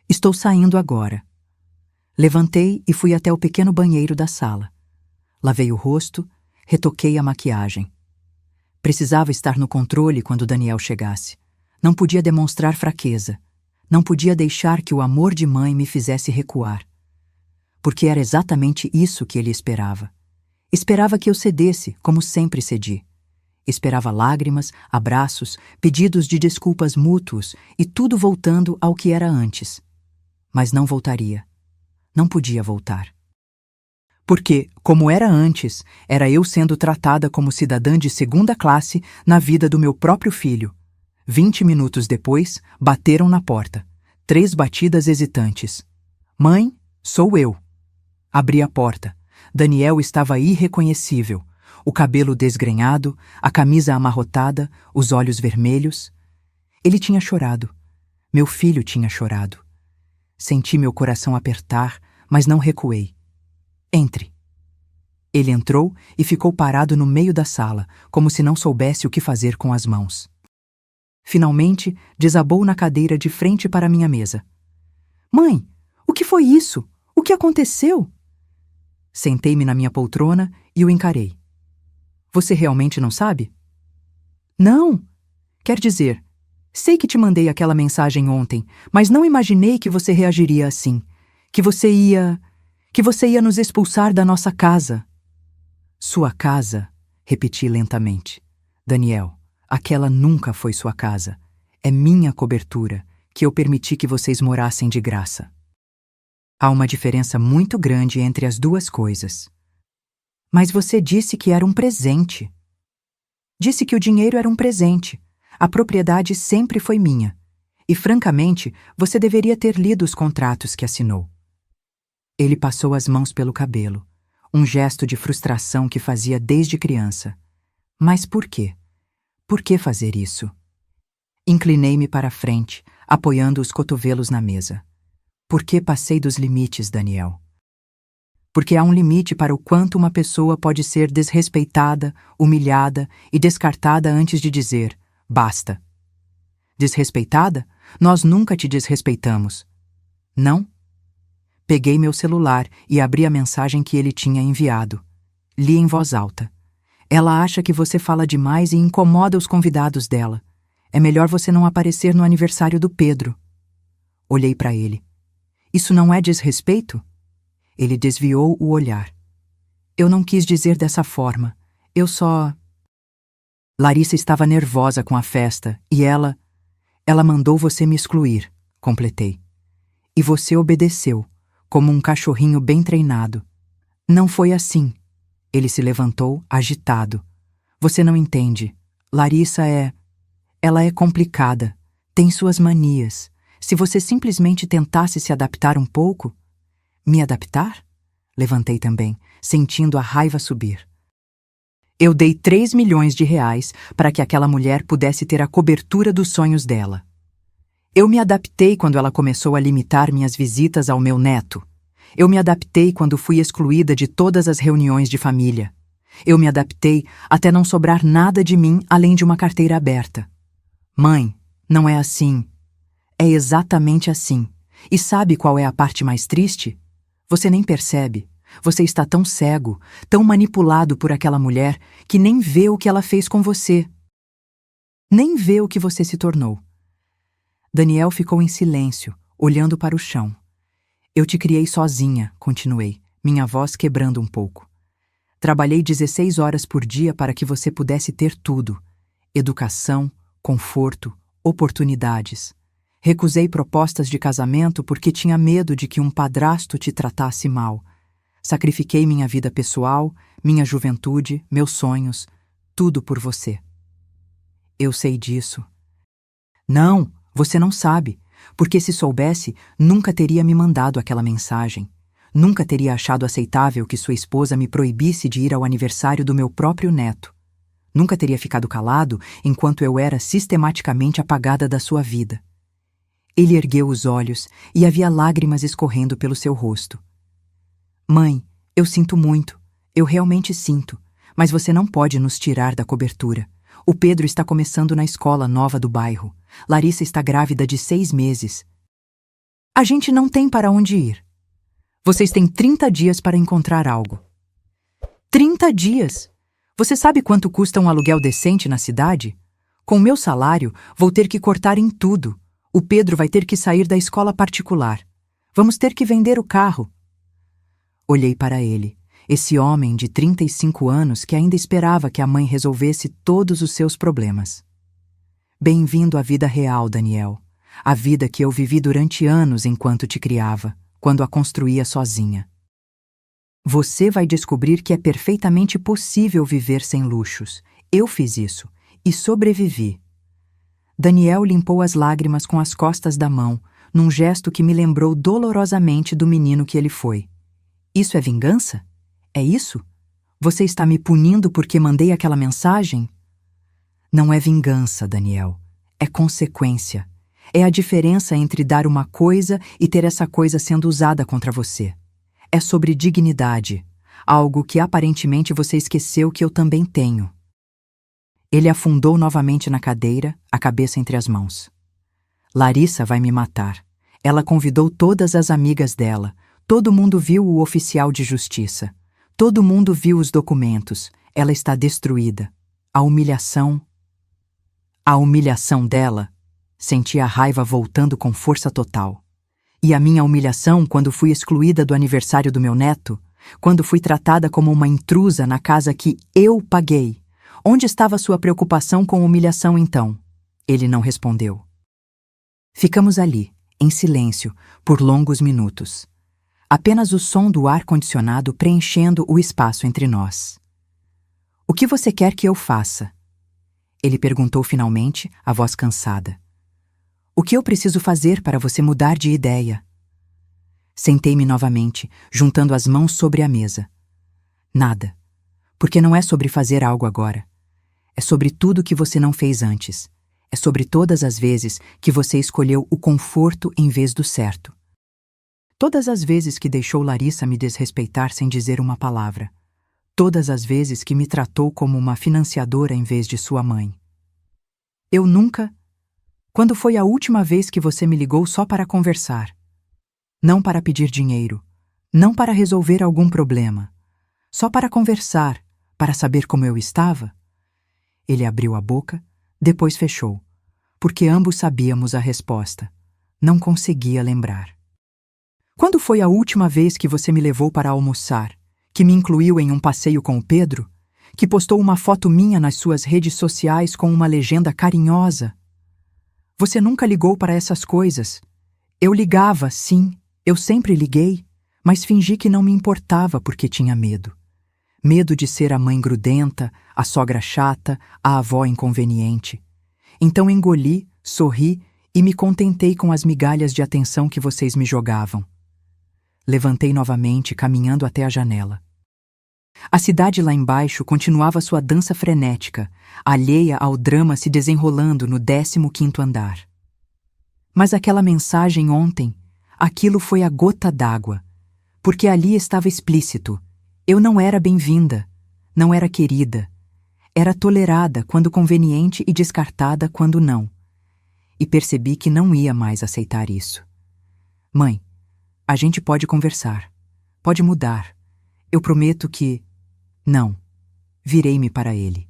Estou saindo agora. Levantei e fui até o pequeno banheiro da sala. Lavei o rosto, retoquei a maquiagem. Precisava estar no controle quando Daniel chegasse. Não podia demonstrar fraqueza. Não podia deixar que o amor de mãe me fizesse recuar. Porque era exatamente isso que ele esperava. Esperava que eu cedesse, como sempre cedi. Esperava lágrimas, abraços, pedidos de desculpas mútuos e tudo voltando ao que era antes. Mas não voltaria. Não podia voltar. Porque, como era antes, era eu sendo tratada como cidadã de segunda classe na vida do meu próprio filho. 20 minutos depois, bateram na porta. 3 batidas hesitantes. Mãe, sou eu. Abri a porta. Daniel estava irreconhecível. O cabelo desgrenhado, a camisa amarrotada, os olhos vermelhos. Ele tinha chorado. Meu filho tinha chorado. Senti meu coração apertar, mas não recuei. Entre. Ele entrou e ficou parado no meio da sala, como se não soubesse o que fazer com as mãos. Finalmente, desabou na cadeira de frente para minha mesa. Mãe, o que foi isso? O que aconteceu? Sentei-me na minha poltrona e o encarei. Você realmente não sabe? Não. Quer dizer, sei que te mandei aquela mensagem ontem, mas não imaginei que você reagiria assim. Que você ia nos expulsar da nossa casa. Sua casa, repeti lentamente. Daniel, aquela nunca foi sua casa. É minha cobertura, que eu permiti que vocês morassem de graça. Há uma diferença muito grande entre as duas coisas. Mas você disse que era um presente. Disse que o dinheiro era um presente. A propriedade sempre foi minha. E, francamente, você deveria ter lido os contratos que assinou. Ele passou as mãos pelo cabelo, um gesto de frustração que fazia desde criança. Mas por quê? Por que fazer isso? Inclinei-me para a frente, apoiando os cotovelos na mesa. Por que passei dos limites, Daniel? Porque há um limite para o quanto uma pessoa pode ser desrespeitada, humilhada e descartada antes de dizer, basta. Desrespeitada? Nós nunca te desrespeitamos. Não? Peguei meu celular e abri a mensagem que ele tinha enviado. Li em voz alta. Ela acha que você fala demais e incomoda os convidados dela. É melhor você não aparecer no aniversário do Pedro. Olhei para ele. Isso não é desrespeito? Ele desviou o olhar. Eu não quis dizer dessa forma. Eu só... Larissa estava nervosa com a festa e ela mandou você me excluir, completei. E você obedeceu, como um cachorrinho bem treinado. Não foi assim. Ele se levantou, agitado. Você não entende. Larissa ela é complicada. Tem suas manias. Se você simplesmente tentasse se adaptar um pouco... Me adaptar? Levantei também, sentindo a raiva subir. Eu dei 3 milhões de reais para que aquela mulher pudesse ter a cobertura dos sonhos dela. Eu me adaptei quando ela começou a limitar minhas visitas ao meu neto. Eu me adaptei quando fui excluída de todas as reuniões de família. Eu me adaptei até não sobrar nada de mim além de uma carteira aberta. Mãe, não é assim. É exatamente assim. E sabe qual é a parte mais triste? Você nem percebe. Você está tão cego, tão manipulado por aquela mulher, que nem vê o que ela fez com você. Nem vê o que você se tornou. Daniel ficou em silêncio, olhando para o chão. Eu te criei sozinha, continuei, minha voz quebrando um pouco. Trabalhei 16 horas por dia para que você pudesse ter tudo. Educação, conforto, oportunidades. Recusei propostas de casamento porque tinha medo de que um padrasto te tratasse mal. Sacrifiquei minha vida pessoal, minha juventude, meus sonhos, tudo por você. Eu sei disso. Não, você não sabe, porque se soubesse, nunca teria me mandado aquela mensagem. Nunca teria achado aceitável que sua esposa me proibisse de ir ao aniversário do meu próprio neto. Nunca teria ficado calado enquanto eu era sistematicamente apagada da sua vida. Ele ergueu os olhos e havia lágrimas escorrendo pelo seu rosto. Mãe, eu sinto muito. Eu realmente sinto. Mas você não pode nos tirar da cobertura. O Pedro está começando na escola nova do bairro. Larissa está grávida de 6 meses. A gente não tem para onde ir. Vocês têm 30 dias para encontrar algo. 30 dias? Você sabe quanto custa um aluguel decente na cidade? Com meu salário, vou ter que cortar em tudo. O Pedro vai ter que sair da escola particular. Vamos ter que vender o carro. Olhei para ele, esse homem de 35 anos que ainda esperava que a mãe resolvesse todos os seus problemas. Bem-vindo à vida real, Daniel. A vida que eu vivi durante anos enquanto te criava, quando a construía sozinha. Você vai descobrir que é perfeitamente possível viver sem luxos. Eu fiz isso e sobrevivi. Daniel limpou as lágrimas com as costas da mão, num gesto que me lembrou dolorosamente do menino que ele foi. Isso é vingança? É isso? Você está me punindo porque mandei aquela mensagem? Não é vingança, Daniel. É consequência. É a diferença entre dar uma coisa e ter essa coisa sendo usada contra você. É sobre dignidade, algo que aparentemente você esqueceu que eu também tenho. Ele afundou novamente na cadeira, a cabeça entre as mãos. Larissa vai me matar. Ela convidou todas as amigas dela. Todo mundo viu o oficial de justiça. Todo mundo viu os documentos. Ela está destruída. A humilhação dela. Senti a raiva voltando com força total. E a minha humilhação quando fui excluída do aniversário do meu neto, quando fui tratada como uma intrusa na casa que eu paguei. Onde estava sua preocupação com humilhação então? Ele não respondeu. Ficamos ali, em silêncio, por longos minutos. Apenas o som do ar-condicionado preenchendo o espaço entre nós. O que você quer que eu faça? Ele perguntou finalmente, a voz cansada. O que eu preciso fazer para você mudar de ideia? Sentei-me novamente, juntando as mãos sobre a mesa. Nada. Porque não é sobre fazer algo agora. É sobre tudo que você não fez antes. É sobre todas as vezes que você escolheu o conforto em vez do certo. Todas as vezes que deixou Larissa me desrespeitar sem dizer uma palavra. Todas as vezes que me tratou como uma financiadora em vez de sua mãe. Eu nunca... Quando foi a última vez que você me ligou só para conversar? Não para pedir dinheiro. Não para resolver algum problema. Só para conversar, para saber como eu estava? Ele abriu a boca, depois fechou, porque ambos sabíamos a resposta. Não conseguia lembrar. Quando foi a última vez que você me levou para almoçar? Que me incluiu em um passeio com o Pedro? Que postou uma foto minha nas suas redes sociais com uma legenda carinhosa? Você nunca ligou para essas coisas. Eu ligava, sim, eu sempre liguei, mas fingi que não me importava porque tinha medo. Medo de ser a mãe grudenta, a sogra chata, a avó inconveniente. Então engoli, sorri e me contentei com as migalhas de atenção que vocês me jogavam. Levantei novamente, caminhando até a janela. A cidade lá embaixo continuava sua dança frenética, alheia ao drama se desenrolando no 15º andar. Mas aquela mensagem ontem, aquilo foi a gota d'água, porque ali estava explícito. Eu não era bem-vinda, não era querida. Era tolerada quando conveniente e descartada quando não. E percebi que não ia mais aceitar isso. Mãe, a gente pode conversar, pode mudar. Eu prometo que... Não. Virei-me para ele.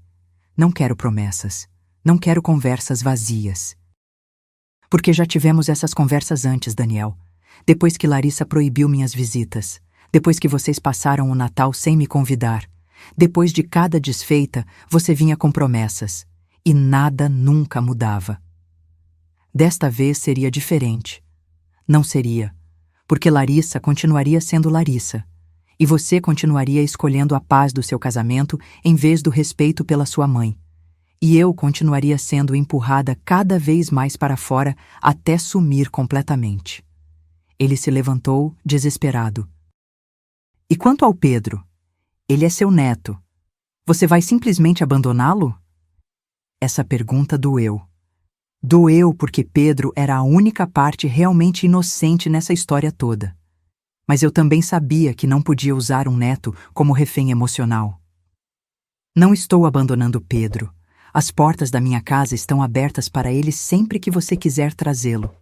Não quero promessas. Não quero conversas vazias. Porque já tivemos essas conversas antes, Daniel. Depois que Larissa proibiu minhas visitas. Depois que vocês passaram o Natal sem me convidar. Depois de cada desfeita, você vinha com promessas. E nada nunca mudava. Desta vez seria diferente. Não seria. Porque Larissa continuaria sendo Larissa. E você continuaria escolhendo a paz do seu casamento em vez do respeito pela sua mãe. E eu continuaria sendo empurrada cada vez mais para fora até sumir completamente. Ele se levantou, desesperado. E quanto ao Pedro? Ele é seu neto. Você vai simplesmente abandoná-lo? Essa pergunta doeu. Doeu porque Pedro era a única parte realmente inocente nessa história toda. Mas eu também sabia que não podia usar um neto como refém emocional. Não estou abandonando Pedro. As portas da minha casa estão abertas para ele sempre que você quiser trazê-lo.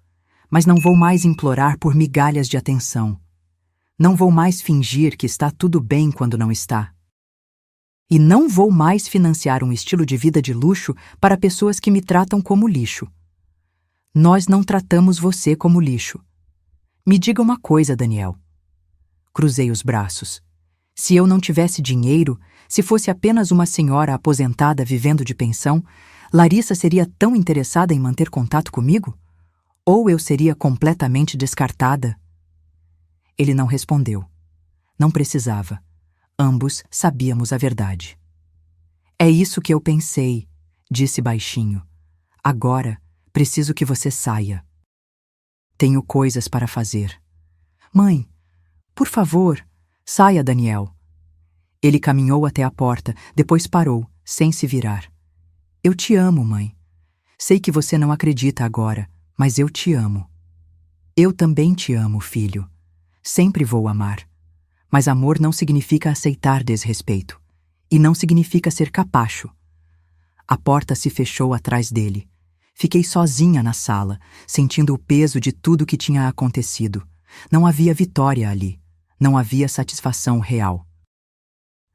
Mas não vou mais implorar por migalhas de atenção. Não vou mais fingir que está tudo bem quando não está. E não vou mais financiar um estilo de vida de luxo para pessoas que me tratam como lixo. Nós não tratamos você como lixo. Me diga uma coisa, Daniel. Cruzei os braços. Se eu não tivesse dinheiro, se fosse apenas uma senhora aposentada vivendo de pensão, Larissa seria tão interessada em manter contato comigo? Ou eu seria completamente descartada? Ele não respondeu. Não precisava. Ambos sabíamos a verdade. É isso que eu pensei, disse baixinho. Agora, preciso que você saia. Tenho coisas para fazer. Mãe, por favor, saia, Daniel. Ele caminhou até a porta, depois parou, sem se virar. Eu te amo, mãe. Sei que você não acredita agora, mas eu te amo. Eu também te amo, filho. Sempre vou amar. Mas amor não significa aceitar desrespeito. E não significa ser capacho. A porta se fechou atrás dele. Fiquei sozinha na sala, sentindo o peso de tudo que tinha acontecido. Não havia vitória ali. Não havia satisfação real.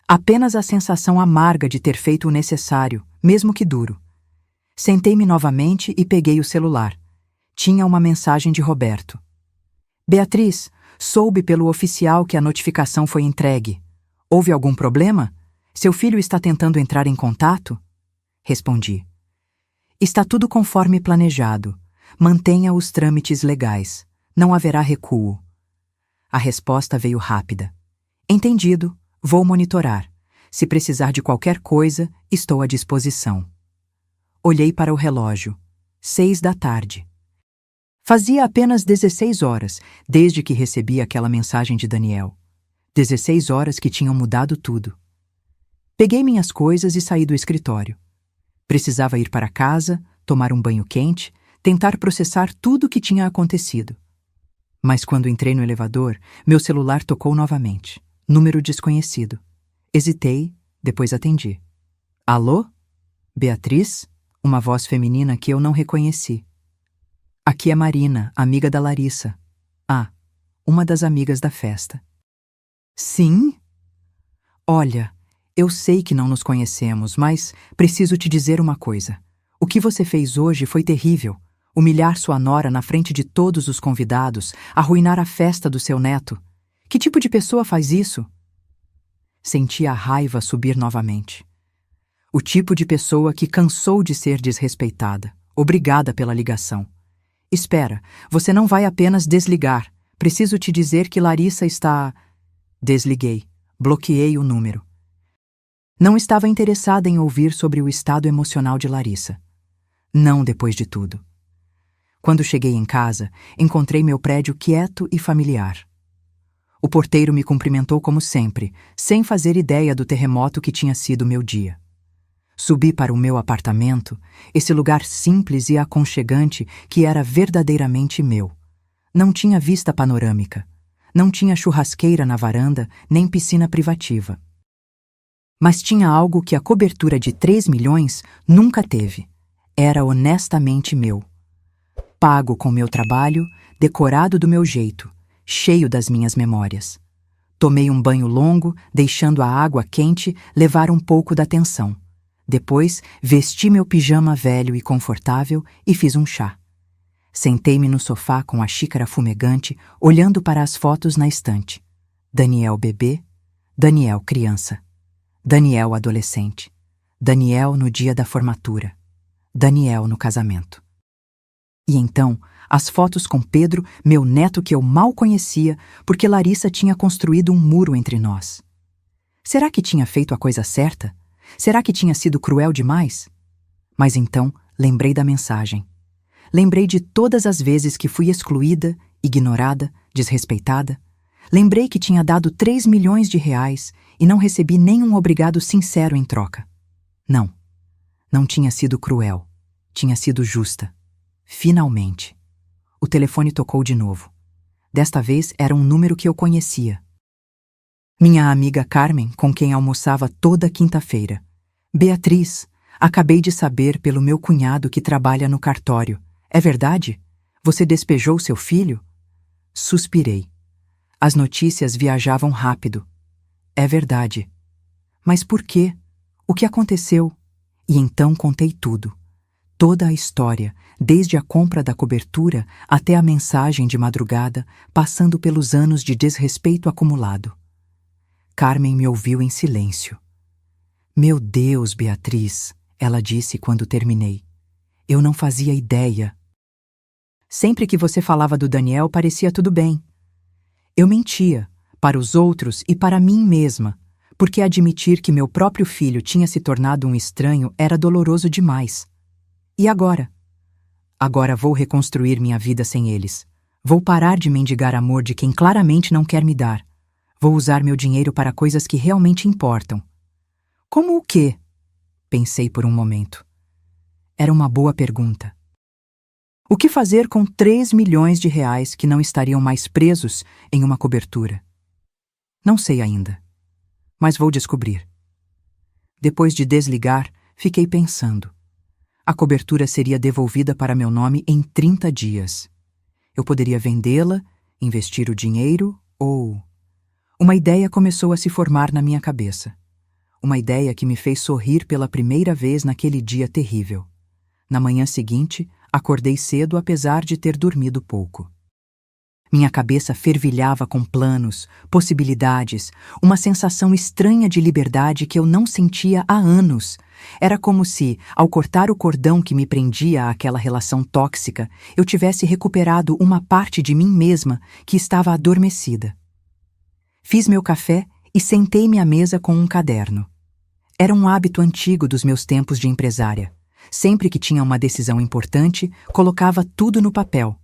Apenas a sensação amarga de ter feito o necessário, mesmo que duro. Sentei-me novamente e peguei o celular. Tinha uma mensagem de Roberto. Beatriz, soube pelo oficial que a notificação foi entregue. Houve algum problema? Seu filho está tentando entrar em contato? Respondi. Está tudo conforme planejado. Mantenha os trâmites legais. Não haverá recuo. A resposta veio rápida. Entendido. Vou monitorar. Se precisar de qualquer coisa, estou à disposição. Olhei para o relógio. 6 da tarde. Fazia apenas 16 horas, desde que recebi aquela mensagem de Daniel. 16 horas que tinham mudado tudo. Peguei minhas coisas e saí do escritório. Precisava ir para casa, tomar um banho quente, tentar processar tudo o que tinha acontecido. Mas quando entrei no elevador, meu celular tocou novamente. Número desconhecido. Hesitei, depois atendi. Alô? Beatriz? Uma voz feminina que eu não reconheci. Aqui é Marina, amiga da Larissa. Ah, uma das amigas da festa. Sim? Olha, eu sei que não nos conhecemos, mas preciso te dizer uma coisa. O que você fez hoje foi terrível. Humilhar sua nora na frente de todos os convidados, arruinar a festa do seu neto. Que tipo de pessoa faz isso? Senti a raiva subir novamente. O tipo de pessoa que cansou de ser desrespeitada. Obrigada pela ligação. Espera, você não vai apenas desligar. Preciso te dizer que Larissa está... Desliguei. Bloqueei o número. Não estava interessada em ouvir sobre o estado emocional de Larissa. Não depois de tudo. Quando cheguei em casa, encontrei meu prédio quieto e familiar. O porteiro me cumprimentou como sempre, sem fazer ideia do terremoto que tinha sido meu dia. Subi para o meu apartamento, esse lugar simples e aconchegante que era verdadeiramente meu. Não tinha vista panorâmica. Não tinha churrasqueira na varanda, nem piscina privativa. Mas tinha algo que a cobertura de 3 milhões nunca teve. Era honestamente meu. Pago com meu trabalho, decorado do meu jeito, cheio das minhas memórias. Tomei um banho longo, deixando a água quente levar um pouco da atenção. Depois, vesti meu pijama velho e confortável e fiz um chá. Sentei-me no sofá com a xícara fumegante, olhando para as fotos na estante. Daniel bebê, Daniel criança, Daniel adolescente, Daniel no dia da formatura, Daniel no casamento. E então, as fotos com Pedro, meu neto que eu mal conhecia, porque Larissa tinha construído um muro entre nós. Será que tinha feito a coisa certa? Será que tinha sido cruel demais? Mas então, lembrei da mensagem. Lembrei de todas as vezes que fui excluída, ignorada, desrespeitada. Lembrei que tinha dado 3 milhões de reais e não recebi nenhum obrigado sincero em troca. Não. Não tinha sido cruel. Tinha sido justa. Finalmente. O telefone tocou de novo. Desta vez era um número que eu conhecia. Minha amiga Carmen, com quem almoçava toda quinta-feira. Beatriz, acabei de saber pelo meu cunhado que trabalha no cartório. É verdade? Você despejou seu filho? Suspirei. As notícias viajavam rápido. É verdade. Mas por quê? O que aconteceu? E então contei tudo. Toda a história, desde a compra da cobertura até a mensagem de madrugada, passando pelos anos de desrespeito acumulado. Carmen me ouviu em silêncio. Meu Deus, Beatriz, ela disse quando terminei. Eu não fazia ideia. Sempre que você falava do Daniel, parecia tudo bem. Eu mentia, para os outros e para mim mesma, porque admitir que meu próprio filho tinha se tornado um estranho era doloroso demais. E agora? Agora vou reconstruir minha vida sem eles. Vou parar de mendigar amor de quem claramente não quer me dar. Vou usar meu dinheiro para coisas que realmente importam. Como o quê? Pensei por um momento. Era uma boa pergunta. O que fazer com 3 milhões de reais que não estariam mais presos em uma cobertura? Não sei ainda, mas vou descobrir. Depois de desligar, fiquei pensando. A cobertura seria devolvida para meu nome em 30 dias. Eu poderia vendê-la, investir o dinheiro ou... Uma ideia começou a se formar na minha cabeça. Uma ideia que me fez sorrir pela primeira vez naquele dia terrível. Na manhã seguinte, acordei cedo apesar de ter dormido pouco. Minha cabeça fervilhava com planos, possibilidades, uma sensação estranha de liberdade que eu não sentia há anos. Era como se, ao cortar o cordão que me prendia àquela relação tóxica, eu tivesse recuperado uma parte de mim mesma que estava adormecida. Fiz meu café e sentei-me à mesa com um caderno. Era um hábito antigo dos meus tempos de empresária. Sempre que tinha uma decisão importante, colocava tudo no papel.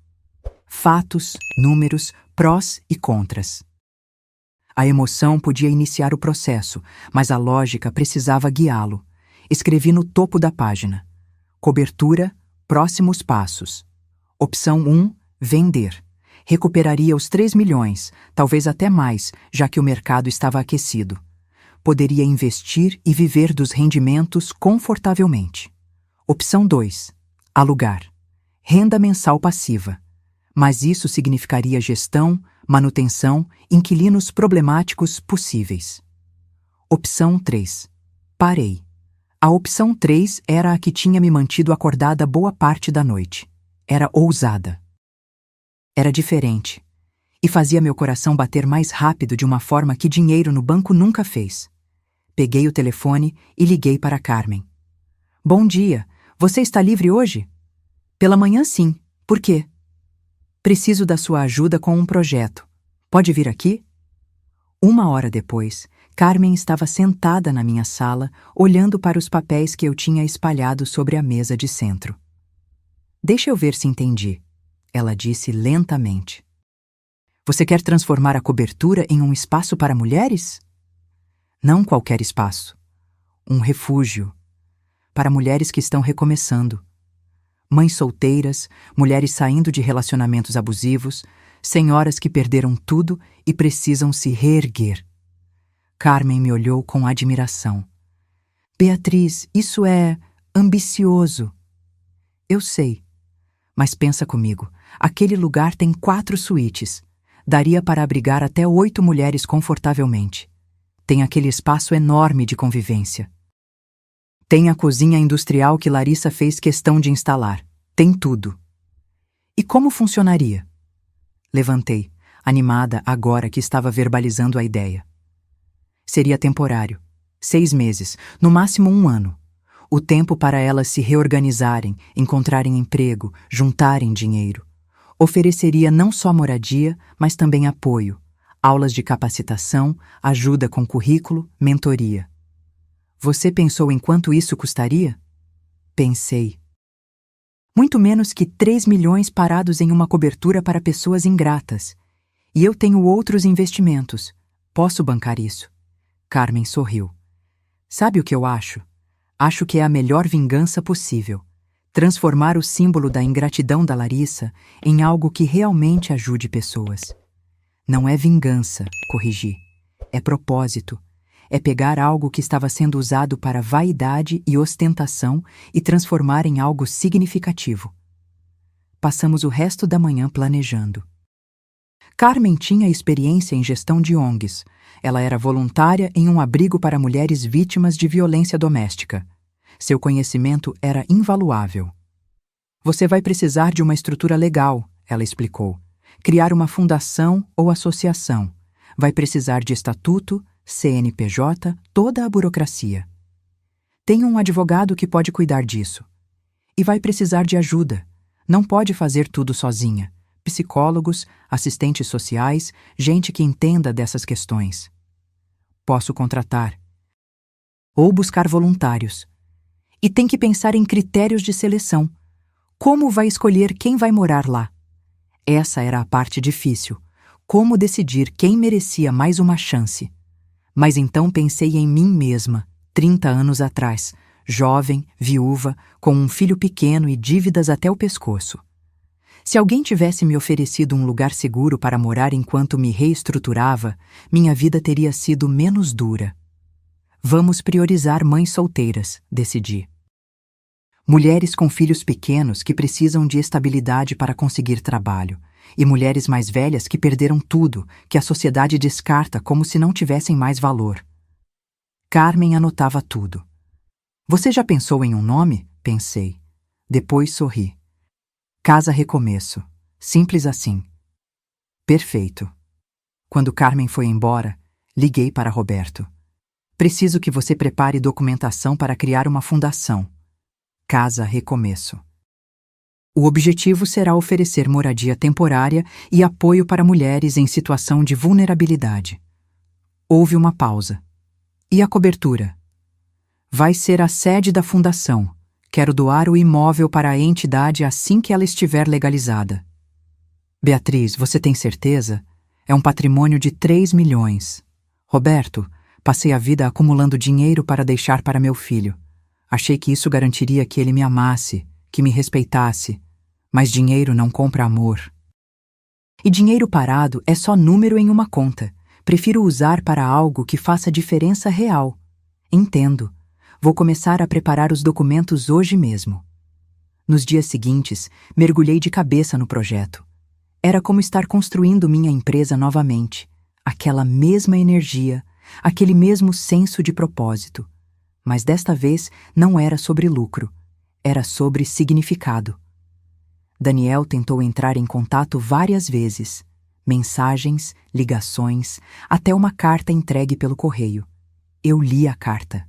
Fatos, números, prós e contras. A emoção podia iniciar o processo, mas a lógica precisava guiá-lo. Escrevi no topo da página. Cobertura, próximos passos. Opção 1, vender. Recuperaria os 3 milhões, talvez até mais, já que o mercado estava aquecido. Poderia investir e viver dos rendimentos confortavelmente. Opção 2, alugar. Renda mensal passiva. Mas isso significaria gestão, manutenção, inquilinos problemáticos possíveis. Opção 3, parei. A opção 3 era a que tinha me mantido acordada boa parte da noite. Era ousada. Era diferente. E fazia meu coração bater mais rápido de uma forma que dinheiro no banco nunca fez. Peguei o telefone e liguei para Carmen. Bom dia, você está livre hoje? Pela manhã sim. Por quê? Preciso da sua ajuda com um projeto. Pode vir aqui? 1 hora depois, Carmen estava sentada na minha sala, olhando para os papéis que eu tinha espalhado sobre a mesa de centro. Deixa eu ver se entendi. Ela disse lentamente. Você quer transformar a cobertura em um espaço para mulheres? Não qualquer espaço. Um refúgio. Para mulheres que estão recomeçando. Mães solteiras, mulheres saindo de relacionamentos abusivos, senhoras que perderam tudo e precisam se reerguer. Carmen me olhou com admiração. Beatriz, isso é ambicioso. Eu sei. Mas pensa comigo. Aquele lugar tem 4 suítes. Daria para abrigar até 8 mulheres confortavelmente. Tem aquele espaço enorme de convivência. Tem a cozinha industrial que Larissa fez questão de instalar. Tem tudo. E como funcionaria? Levantei, animada agora que estava verbalizando a ideia. Seria temporário. 6 meses, no máximo 1 ano. O tempo para elas se reorganizarem, encontrarem emprego, juntarem dinheiro. Ofereceria não só moradia, mas também apoio, aulas de capacitação, ajuda com currículo, mentoria. Você pensou em quanto isso custaria? Pensei. Muito menos que 3 milhões parados em uma cobertura para pessoas ingratas. E eu tenho outros investimentos. Posso bancar isso. Carmen sorriu. Sabe o que eu acho? Acho que é a melhor vingança possível. Transformar o símbolo da ingratidão da Larissa em algo que realmente ajude pessoas. Não é vingança, corrigi. É propósito. É pegar algo que estava sendo usado para vaidade e ostentação e transformar em algo significativo. Passamos o resto da manhã planejando. Carmen tinha experiência em gestão de ONGs. Ela era voluntária em um abrigo para mulheres vítimas de violência doméstica. Seu conhecimento era invaluável. Você vai precisar de uma estrutura legal, ela explicou. Criar uma fundação ou associação. Vai precisar de estatuto, CNPJ, toda a burocracia. Tem um advogado que pode cuidar disso. E vai precisar de ajuda. Não pode fazer tudo sozinha. Psicólogos, assistentes sociais, gente que entenda dessas questões. Posso contratar. Ou buscar voluntários. E tem que pensar em critérios de seleção. Como vai escolher quem vai morar lá? Essa era a parte difícil. Como decidir quem merecia mais uma chance? Mas então pensei em mim mesma, 30 anos atrás, jovem, viúva, com um filho pequeno e dívidas até o pescoço. Se alguém tivesse me oferecido um lugar seguro para morar enquanto me reestruturava, minha vida teria sido menos dura. Vamos priorizar mães solteiras, decidi. Mulheres com filhos pequenos que precisam de estabilidade para conseguir trabalho, e mulheres mais velhas que perderam tudo, que a sociedade descarta como se não tivessem mais valor. Carmen anotava tudo. Você já pensou em um nome? Pensei. Depois sorri. Casa Recomeço. Simples assim. Perfeito. Quando Carmen foi embora, liguei para Roberto. Preciso que você prepare documentação para criar uma fundação. Casa Recomeço. O objetivo será oferecer moradia temporária e apoio para mulheres em situação de vulnerabilidade. Houve uma pausa. E a cobertura? Vai ser a sede da fundação. Quero doar o imóvel para a entidade assim que ela estiver legalizada. Beatriz, você tem certeza? É um patrimônio de 3 milhões. Roberto, passei a vida acumulando dinheiro para deixar para meu filho. Achei que isso garantiria que ele me amasse, que me respeitasse. Mas dinheiro não compra amor. E dinheiro parado é só número em uma conta. Prefiro usar para algo que faça diferença real. Entendo. Vou começar a preparar os documentos hoje mesmo. Nos dias seguintes, mergulhei de cabeça no projeto. Era como estar construindo minha empresa novamente. Aquela mesma energia, aquele mesmo senso de propósito. Mas desta vez não era sobre lucro. Era sobre significado. Daniel tentou entrar em contato várias vezes. Mensagens, ligações, até uma carta entregue pelo correio. Eu li a carta.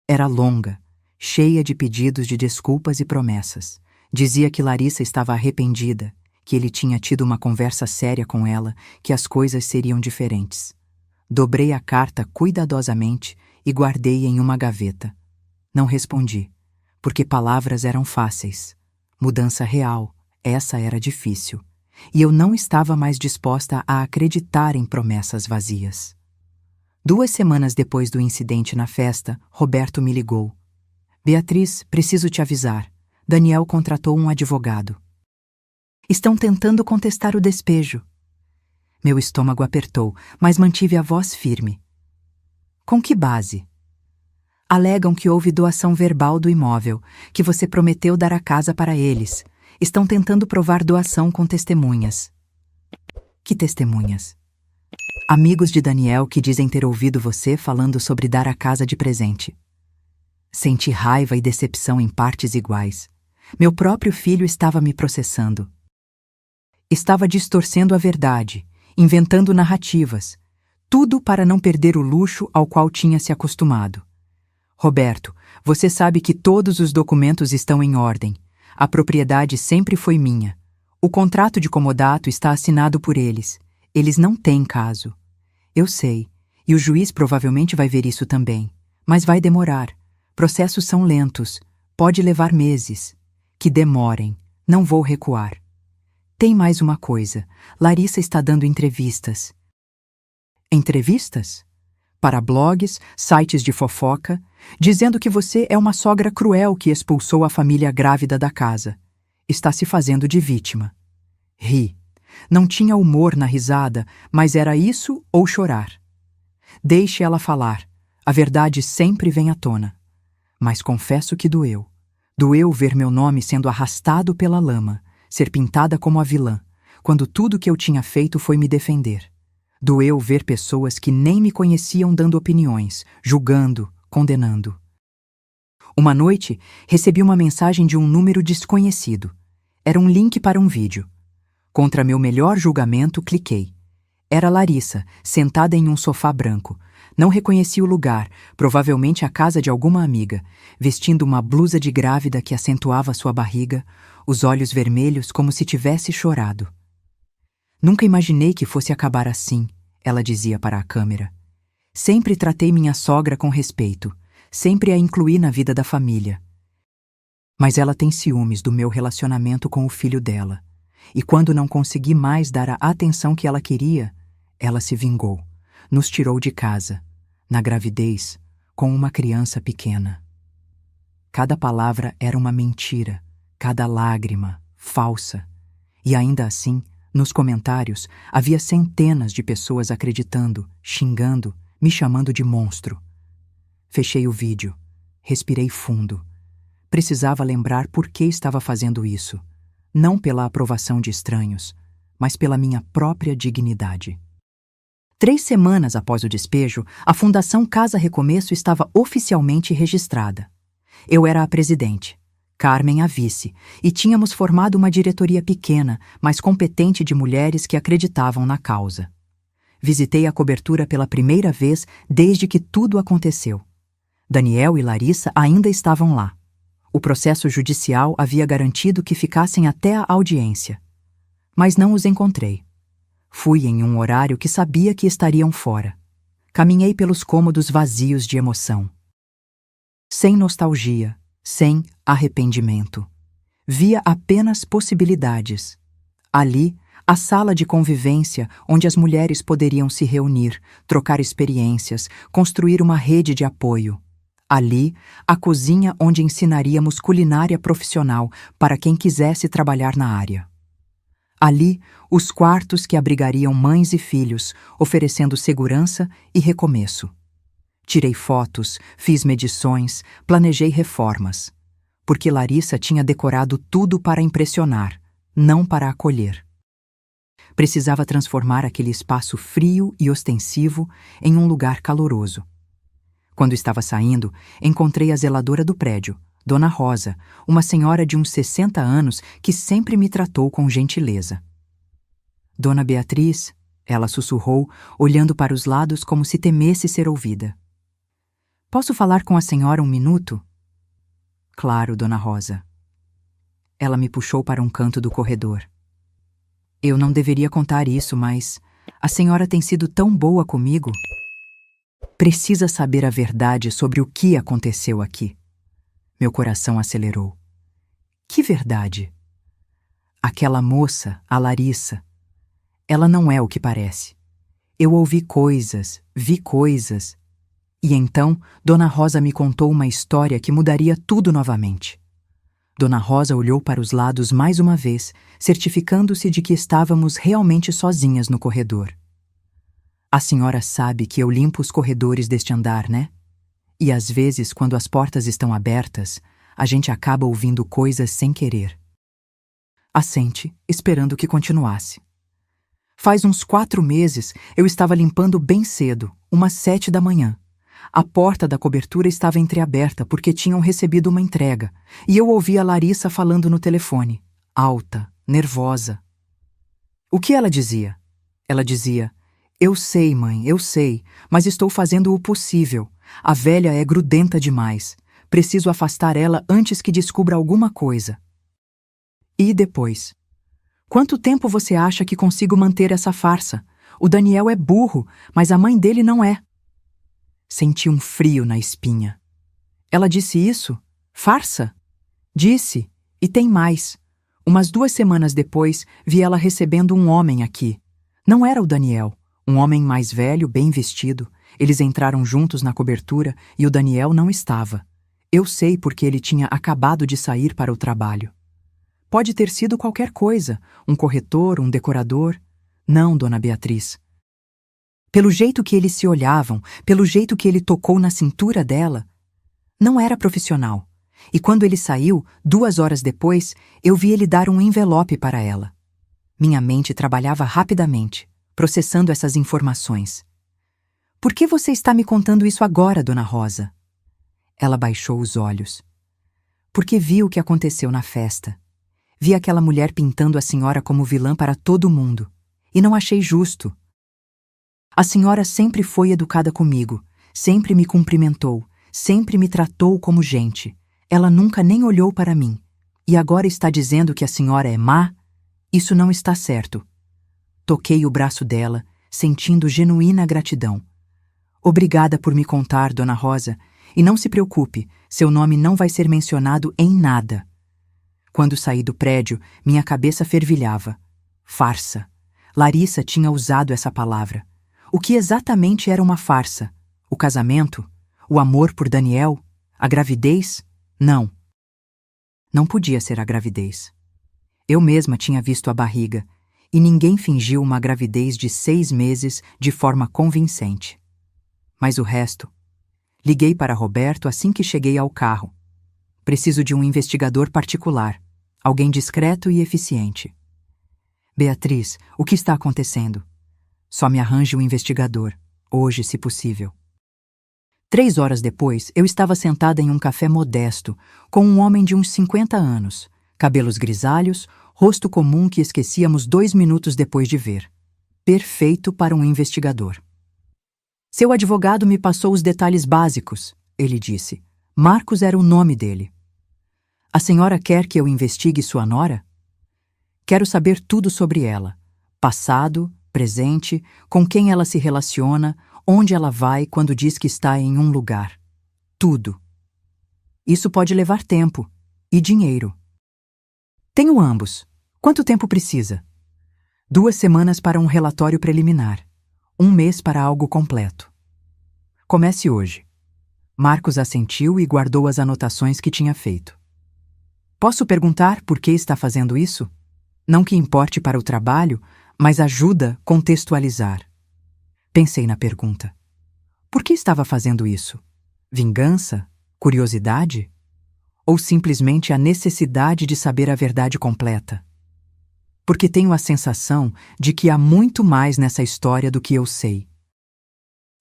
Era longa, cheia de pedidos de desculpas e promessas. Dizia que Larissa estava arrependida, que ele tinha tido uma conversa séria com ela, que as coisas seriam diferentes. Dobrei a carta cuidadosamente e guardei em uma gaveta. Não respondi, porque palavras eram fáceis. Mudança real, essa era difícil. E eu não estava mais disposta a acreditar em promessas vazias. 2 semanas depois do incidente na festa, Roberto me ligou. Beatriz, preciso te avisar. Daniel contratou um advogado. Estão tentando contestar o despejo. Meu estômago apertou, mas mantive a voz firme. Com que base? Alegam que houve doação verbal do imóvel, que você prometeu dar a casa para eles. Estão tentando provar doação com testemunhas. Que testemunhas? Amigos de Daniel que dizem ter ouvido você falando sobre dar a casa de presente. Senti raiva e decepção em partes iguais. Meu próprio filho estava me processando. Estava distorcendo a verdade, inventando narrativas, tudo para não perder o luxo ao qual tinha se acostumado. Roberto, você sabe que todos os documentos estão em ordem. A propriedade sempre foi minha. O contrato de comodato está assinado por eles. Eles não têm caso. Eu sei, e o juiz provavelmente vai ver isso também. Mas vai demorar. Processos são lentos. Pode levar meses. Que demorem. Não vou recuar. Tem mais uma coisa. Larissa está dando entrevistas. Entrevistas? Para blogs, sites de fofoca, dizendo que você é uma sogra cruel que expulsou a família grávida da casa. Está se fazendo de vítima. Ri. Não tinha humor na risada, mas era isso ou chorar. Deixe ela falar. A verdade sempre vem à tona. Mas confesso que doeu. Doeu ver meu nome sendo arrastado pela lama, ser pintada como a vilã, quando tudo que eu tinha feito foi me defender. Doeu ver pessoas que nem me conheciam dando opiniões, julgando, condenando. Uma noite, recebi uma mensagem de um número desconhecido. Era um link para um vídeo. Contra meu melhor julgamento, cliquei. Era Larissa, sentada em um sofá branco. Não reconheci o lugar, provavelmente a casa de alguma amiga, vestindo uma blusa de grávida que acentuava sua barriga, os olhos vermelhos como se tivesse chorado. Nunca imaginei que fosse acabar assim, ela dizia para a câmera. Sempre tratei minha sogra com respeito, sempre a incluí na vida da família. Mas ela tem ciúmes do meu relacionamento com o filho dela. E quando não consegui mais dar a atenção que ela queria, ela se vingou. Nos tirou de casa, na gravidez, com uma criança pequena. Cada palavra era uma mentira, cada lágrima, falsa. E ainda assim, nos comentários, havia centenas de pessoas acreditando, xingando, me chamando de monstro. Fechei o vídeo, respirei fundo. Precisava lembrar por que estava fazendo isso, não pela aprovação de estranhos, mas pela minha própria dignidade. 3 semanas após o despejo, a Fundação Casa Recomeço estava oficialmente registrada. Eu era a presidente, Carmen a vice, e tínhamos formado uma diretoria pequena, mas competente de mulheres que acreditavam na causa. Visitei a cobertura pela primeira vez desde que tudo aconteceu. Daniel e Larissa ainda estavam lá. O processo judicial havia garantido que ficassem até a audiência. Mas não os encontrei. Fui em um horário que sabia que estariam fora. Caminhei pelos cômodos vazios de emoção. Sem nostalgia, sem arrependimento. Via apenas possibilidades. Ali, a sala de convivência onde as mulheres poderiam se reunir, trocar experiências, construir uma rede de apoio. Ali, a cozinha onde ensinaríamos culinária profissional para quem quisesse trabalhar na área. Ali, os quartos que abrigariam mães e filhos, oferecendo segurança e recomeço. Tirei fotos, fiz medições, planejei reformas. Porque Larissa tinha decorado tudo para impressionar, não para acolher. Precisava transformar aquele espaço frio e ostensivo em um lugar caloroso. Quando estava saindo, encontrei a zeladora do prédio, Dona Rosa, uma senhora de uns 60 anos que sempre me tratou com gentileza. Dona Beatriz, ela sussurrou, olhando para os lados como se temesse ser ouvida. Posso falar com a senhora um minuto? Claro, Dona Rosa. Ela me puxou para um canto do corredor. Eu não deveria contar isso, mas a senhora tem sido tão boa comigo. Precisa saber a verdade sobre o que aconteceu aqui. Meu coração acelerou. Que verdade? Aquela moça, a Larissa, ela não é o que parece. Eu ouvi coisas, vi coisas. E então, Dona Rosa me contou uma história que mudaria tudo novamente. Dona Rosa olhou para os lados mais uma vez, certificando-se de que estávamos realmente sozinhas no corredor. A senhora sabe que eu limpo os corredores deste andar, né? E às vezes, quando as portas estão abertas, a gente acaba ouvindo coisas sem querer. Assente, esperando que continuasse. Faz uns 4 meses, eu estava limpando bem cedo, umas 7 da manhã. A porta da cobertura estava entreaberta porque tinham recebido uma entrega, e eu ouvi a Larissa falando no telefone, alta, nervosa. O que ela dizia? Ela dizia: eu sei, mãe, eu sei, mas estou fazendo o possível. A velha é grudenta demais. Preciso afastar ela antes que descubra alguma coisa. E depois? Quanto tempo você acha que consigo manter essa farsa? O Daniel é burro, mas a mãe dele não é. Senti um frio na espinha. Ela disse isso? Farsa? Disse, e tem mais. Umas 2 semanas depois, vi ela recebendo um homem aqui. Não era o Daniel, um homem mais velho, bem vestido. Eles entraram juntos na cobertura e o Daniel não estava. Eu sei porque ele tinha acabado de sair para o trabalho. Pode ter sido qualquer coisa, um corretor, um decorador. Não, dona Beatriz. Pelo jeito que eles se olhavam, pelo jeito que ele tocou na cintura dela, não era profissional. E quando ele saiu, 2 horas depois, eu vi ele dar um envelope para ela. Minha mente trabalhava rapidamente, processando essas informações. Por que você está me contando isso agora, dona Rosa? Ela baixou os olhos. Porque vi o que aconteceu na festa. Vi aquela mulher pintando a senhora como vilã para todo mundo. E não achei justo. A senhora sempre foi educada comigo, sempre me cumprimentou, sempre me tratou como gente. Ela nunca nem olhou para mim. E agora está dizendo que a senhora é má? Isso não está certo. Toquei o braço dela, sentindo genuína gratidão. Obrigada por me contar, dona Rosa, e não se preocupe, seu nome não vai ser mencionado em nada. Quando saí do prédio, minha cabeça fervilhava. Farsa. Larissa tinha usado essa palavra. O que exatamente era uma farsa? O casamento? O amor por Daniel? A gravidez? Não. Não podia ser a gravidez. Eu mesma tinha visto a barriga, e ninguém fingiu uma gravidez de 6 meses de forma convincente. Mas o resto? Liguei para Roberto assim que cheguei ao carro. Preciso de um investigador particular, alguém discreto e eficiente. Beatriz, o que está acontecendo? Só me arranje um investigador, hoje, se possível. 3 horas depois, eu estava sentada em um café modesto, com um homem de uns 50 anos, cabelos grisalhos, rosto comum que esquecíamos 2 minutos depois de ver. Perfeito para um investigador. Seu advogado me passou os detalhes básicos, ele disse. Marcos era o nome dele. A senhora quer que eu investigue sua nora? Quero saber tudo sobre ela. Passado, presente, com quem ela se relaciona, onde ela vai quando diz que está em um lugar. Tudo. Isso pode levar tempo e dinheiro. Tenho ambos. Quanto tempo precisa? 2 semanas para um relatório preliminar. 1 mês para algo completo. Comece hoje. Marcos assentiu e guardou as anotações que tinha feito. Posso perguntar por que está fazendo isso? Não que importe para o trabalho, mas ajuda a contextualizar. Pensei na pergunta. Por que estava fazendo isso? Vingança? Curiosidade? Ou simplesmente a necessidade de saber a verdade completa? Porque tenho a sensação de que há muito mais nessa história do que eu sei.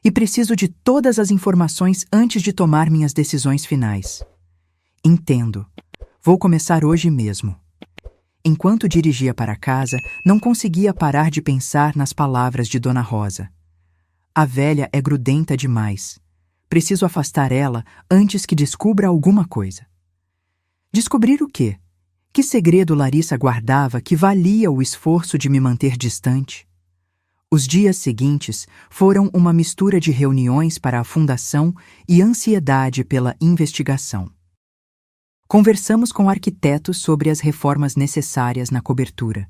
E preciso de todas as informações antes de tomar minhas decisões finais. Entendo. Vou começar hoje mesmo. Enquanto dirigia para casa, não conseguia parar de pensar nas palavras de Dona Rosa. A velha é grudenta demais. Preciso afastar ela antes que descubra alguma coisa. Descobrir o quê? Que segredo Larissa guardava que valia o esforço de me manter distante? Os dias seguintes foram uma mistura de reuniões para a fundação e ansiedade pela investigação. Conversamos com arquitetos sobre as reformas necessárias na cobertura.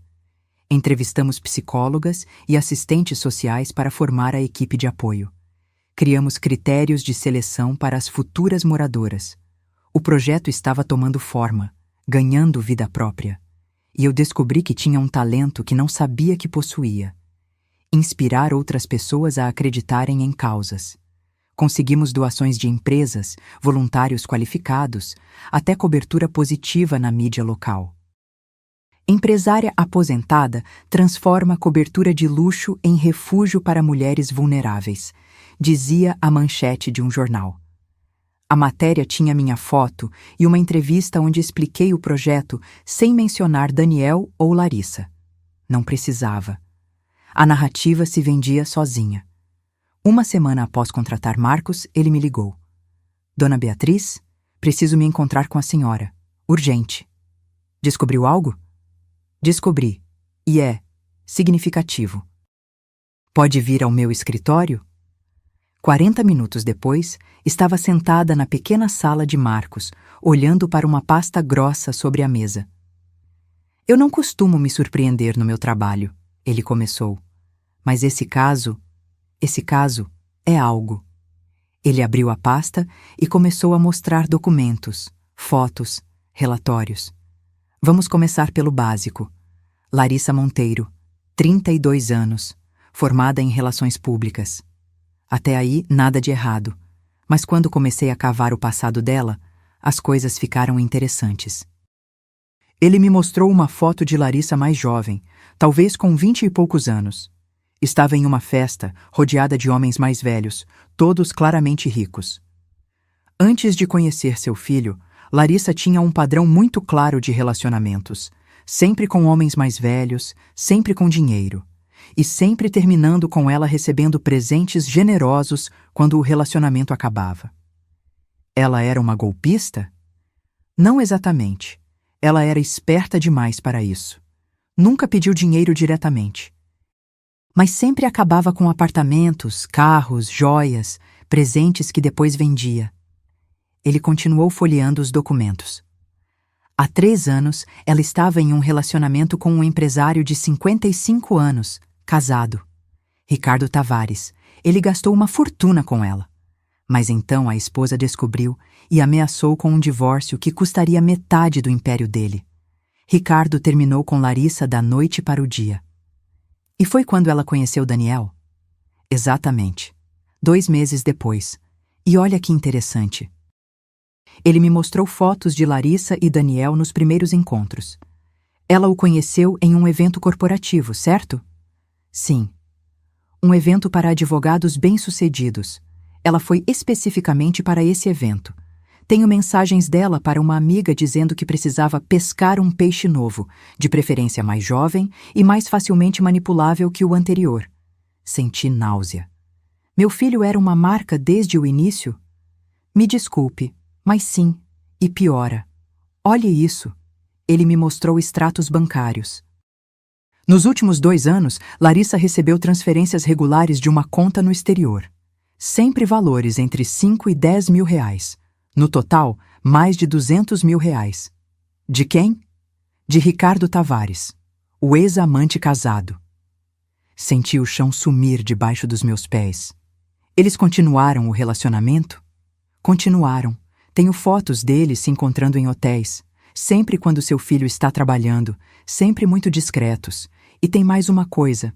Entrevistamos psicólogas e assistentes sociais para formar a equipe de apoio. Criamos critérios de seleção para as futuras moradoras. O projeto estava tomando forma, ganhando vida própria. E eu descobri que tinha um talento que não sabia que possuía. Inspirar outras pessoas a acreditarem em causas. Conseguimos doações de empresas, voluntários qualificados, até cobertura positiva na mídia local. Empresária aposentada transforma cobertura de luxo em refúgio para mulheres vulneráveis, dizia a manchete de um jornal. A matéria tinha minha foto e uma entrevista onde expliquei o projeto sem mencionar Daniel ou Larissa. Não precisava. A narrativa se vendia sozinha. 1 semana após contratar Marcos, ele me ligou. Dona Beatriz, preciso me encontrar com a senhora. Urgente. Descobriu algo? Descobri. E é significativo. Pode vir ao meu escritório? 40 minutos depois, estava sentada na pequena sala de Marcos, olhando para uma pasta grossa sobre a mesa. Eu não costumo me surpreender no meu trabalho, ele começou. Mas esse caso é algo. Ele abriu a pasta e começou a mostrar documentos, fotos, relatórios. Vamos começar pelo básico. Larissa Monteiro, 32 anos, formada em Relações Públicas. Até aí, nada de errado. Mas quando comecei a cavar o passado dela, as coisas ficaram interessantes. Ele me mostrou uma foto de Larissa mais jovem, talvez com 20 e poucos anos. Estava em uma festa, rodeada de homens mais velhos, todos claramente ricos. Antes de conhecer seu filho, Larissa tinha um padrão muito claro de relacionamentos, sempre com homens mais velhos, sempre com dinheiro, e sempre terminando com ela recebendo presentes generosos quando o relacionamento acabava. Ela era uma golpista? Não exatamente. Ela era esperta demais para isso. Nunca pediu dinheiro diretamente. Mas sempre acabava com apartamentos, carros, joias, presentes que depois vendia. Ele continuou folheando os documentos. Há 3 anos, ela estava em um relacionamento com um empresário de 55 anos, casado. Ricardo Tavares. Ele gastou uma fortuna com ela. Mas então a esposa descobriu e ameaçou com um divórcio que custaria metade do império dele. Ricardo terminou com Larissa da noite para o dia. E foi quando ela conheceu Daniel? Exatamente. 2 meses depois. E olha que interessante. Ele me mostrou fotos de Larissa e Daniel nos primeiros encontros. Ela o conheceu em um evento corporativo, certo? Sim. Um evento para advogados bem-sucedidos. Ela foi especificamente para esse evento. Tenho mensagens dela para uma amiga dizendo que precisava pescar um peixe novo, de preferência mais jovem e mais facilmente manipulável que o anterior. Senti náusea. Meu filho era uma marca desde o início? Me desculpe, mas sim, e piora. Olhe isso. Ele me mostrou extratos bancários. Nos últimos 2 anos, Larissa recebeu transferências regulares de uma conta no exterior. Sempre valores entre 5 e 10 mil reais. No total, mais de 200 mil reais. De quem? De Ricardo Tavares, o ex-amante casado. Senti o chão sumir debaixo dos meus pés. Eles continuaram o relacionamento? Continuaram. Tenho fotos deles se encontrando em hotéis, sempre quando seu filho está trabalhando, sempre muito discretos. E tem mais uma coisa.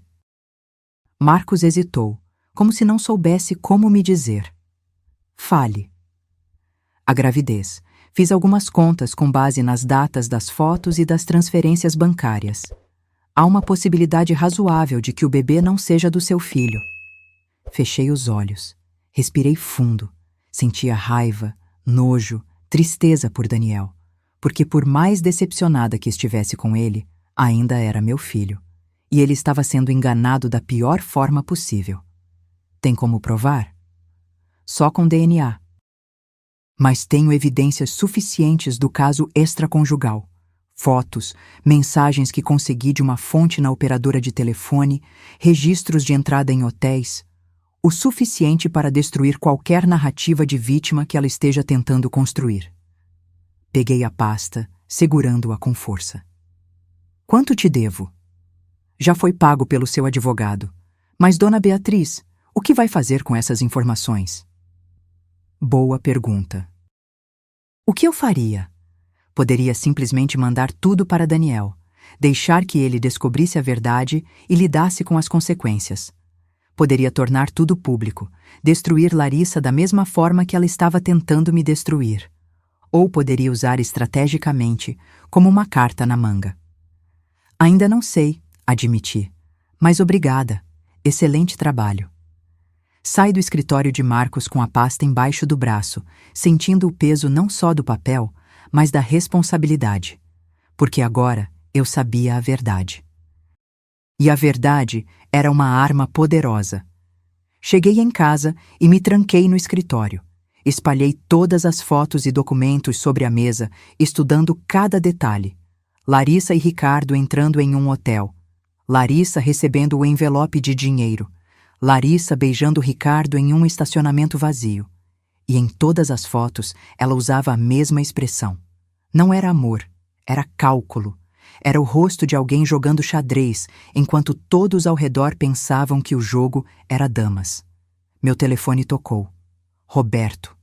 Marcos hesitou, como se não soubesse como me dizer. Fale. A gravidez. Fiz algumas contas com base nas datas das fotos e das transferências bancárias. Há uma possibilidade razoável de que o bebê não seja do seu filho. Fechei os olhos. Respirei fundo. Sentia raiva, nojo, tristeza por Daniel, porque por mais decepcionada que estivesse com ele, ainda era meu filho. E ele estava sendo enganado da pior forma possível. Tem como provar? Só com DNA. Mas tenho evidências suficientes do caso extraconjugal. Fotos, mensagens que consegui de uma fonte na operadora de telefone, registros de entrada em hotéis. O suficiente para destruir qualquer narrativa de vítima que ela esteja tentando construir. Peguei a pasta, segurando-a com força. Quanto te devo? Já foi pago pelo seu advogado. Mas, dona Beatriz, o que vai fazer com essas informações? Boa pergunta. O que eu faria? Poderia simplesmente mandar tudo para Daniel, deixar que ele descobrisse a verdade e lidasse com as consequências. Poderia tornar tudo público, destruir Larissa da mesma forma que ela estava tentando me destruir. Ou poderia usar estrategicamente, como uma carta na manga. Ainda não sei, admiti. Mas obrigada. Excelente trabalho. Saí do escritório de Marcos com a pasta embaixo do braço, sentindo o peso não só do papel, mas da responsabilidade. Porque agora eu sabia a verdade. E a verdade era uma arma poderosa. Cheguei em casa e me tranquei no escritório. Espalhei todas as fotos e documentos sobre a mesa, estudando cada detalhe. Larissa e Ricardo entrando em um hotel. Larissa recebendo o envelope de dinheiro. Larissa beijando Ricardo em um estacionamento vazio. E em todas as fotos ela usava a mesma expressão. Não era amor, era cálculo. Era o rosto de alguém jogando xadrez, enquanto todos ao redor pensavam que o jogo era damas. Meu telefone tocou. Roberto.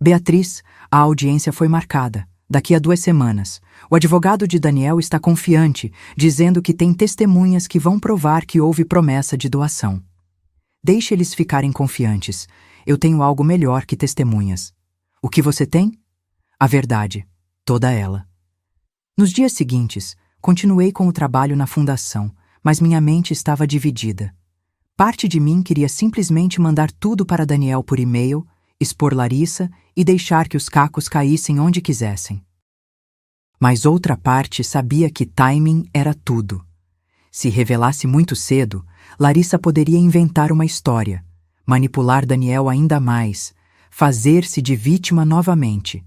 Beatriz, a audiência foi marcada. Daqui a 2 semanas. O advogado de Daniel está confiante, dizendo que tem testemunhas que vão provar que houve promessa de doação. Deixe eles ficarem confiantes. Eu tenho algo melhor que testemunhas. O que você tem? A verdade. Toda ela. Nos dias seguintes, continuei com o trabalho na fundação, mas minha mente estava dividida. Parte de mim queria simplesmente mandar tudo para Daniel por e-mail, expor Larissa e deixar que os cacos caíssem onde quisessem. Mas outra parte sabia que timing era tudo. Se revelasse muito cedo, Larissa poderia inventar uma história, manipular Daniel ainda mais, fazer-se de vítima novamente.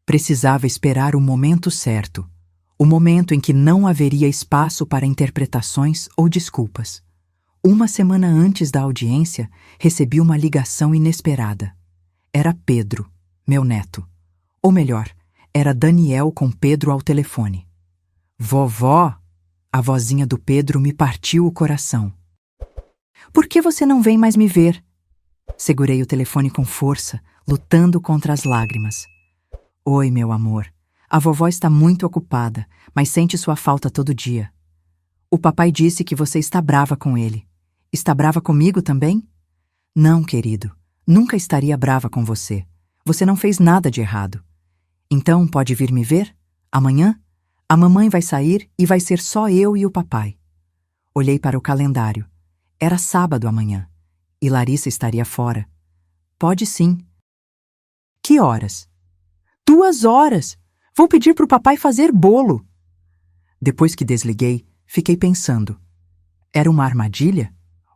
Precisava esperar o momento certo, o momento em que não haveria espaço para interpretações ou desculpas. 1 semana antes da audiência, recebi uma ligação inesperada. Era Pedro, meu neto. Ou melhor, era Daniel com Pedro ao telefone. Vovó, a vozinha do Pedro me partiu o coração. Por que você não vem mais me ver? Segurei o telefone com força, lutando contra as lágrimas. Oi, meu amor. A vovó está muito ocupada, mas sente sua falta todo dia. O papai disse que você está brava com ele. Está brava comigo também? Não, querido. Nunca estaria brava com você. Você não fez nada de errado. Então pode vir me ver? Amanhã? A mamãe vai sair e vai ser só eu e o papai. Olhei para o calendário. Era sábado amanhã. E Larissa estaria fora. Pode sim. Que horas? 2 horas! Vou pedir para o papai fazer bolo. Depois que desliguei, fiquei pensando. Era uma armadilha?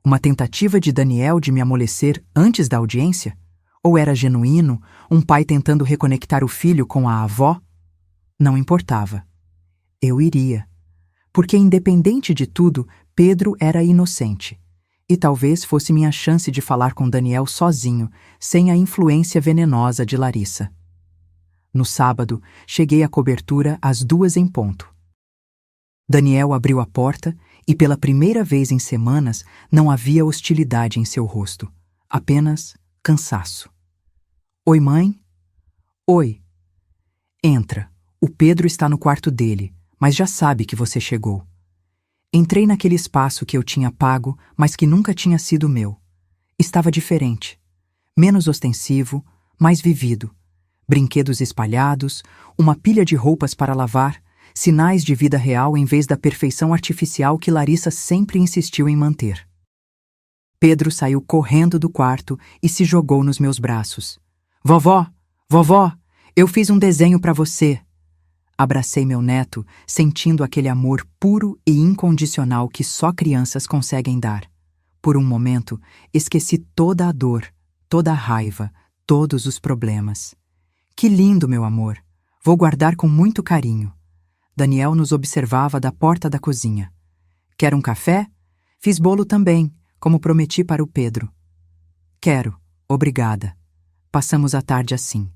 Uma tentativa de Daniel de me amolecer antes da audiência? Ou era genuíno, um pai tentando reconectar o filho com a avó? Não importava. Eu iria. Porque, independente de tudo, Pedro era inocente. E talvez fosse minha chance de falar com Daniel sozinho, sem a influência venenosa de Larissa. No sábado, cheguei à cobertura às 2 em ponto. Daniel abriu a porta e, pela primeira vez em semanas, não havia hostilidade em seu rosto, apenas cansaço. Oi, mãe? Oi. Entra. O Pedro está no quarto dele, mas já sabe que você chegou. Entrei naquele espaço que eu tinha pago, mas que nunca tinha sido meu. Estava diferente. Menos ostensivo, mais vivido. Brinquedos espalhados, uma pilha de roupas para lavar, sinais de vida real em vez da perfeição artificial que Larissa sempre insistiu em manter. Pedro saiu correndo do quarto e se jogou nos meus braços. Vovó, vovó, eu fiz um desenho para você. Abracei meu neto, sentindo aquele amor puro e incondicional que só crianças conseguem dar. Por um momento, esqueci toda a dor, toda a raiva, todos os problemas. Que lindo, meu amor. Vou guardar com muito carinho. Daniel nos observava da porta da cozinha. Quer um café? Fiz bolo também, como prometi para o Pedro. Quero, obrigada. Passamos a tarde assim.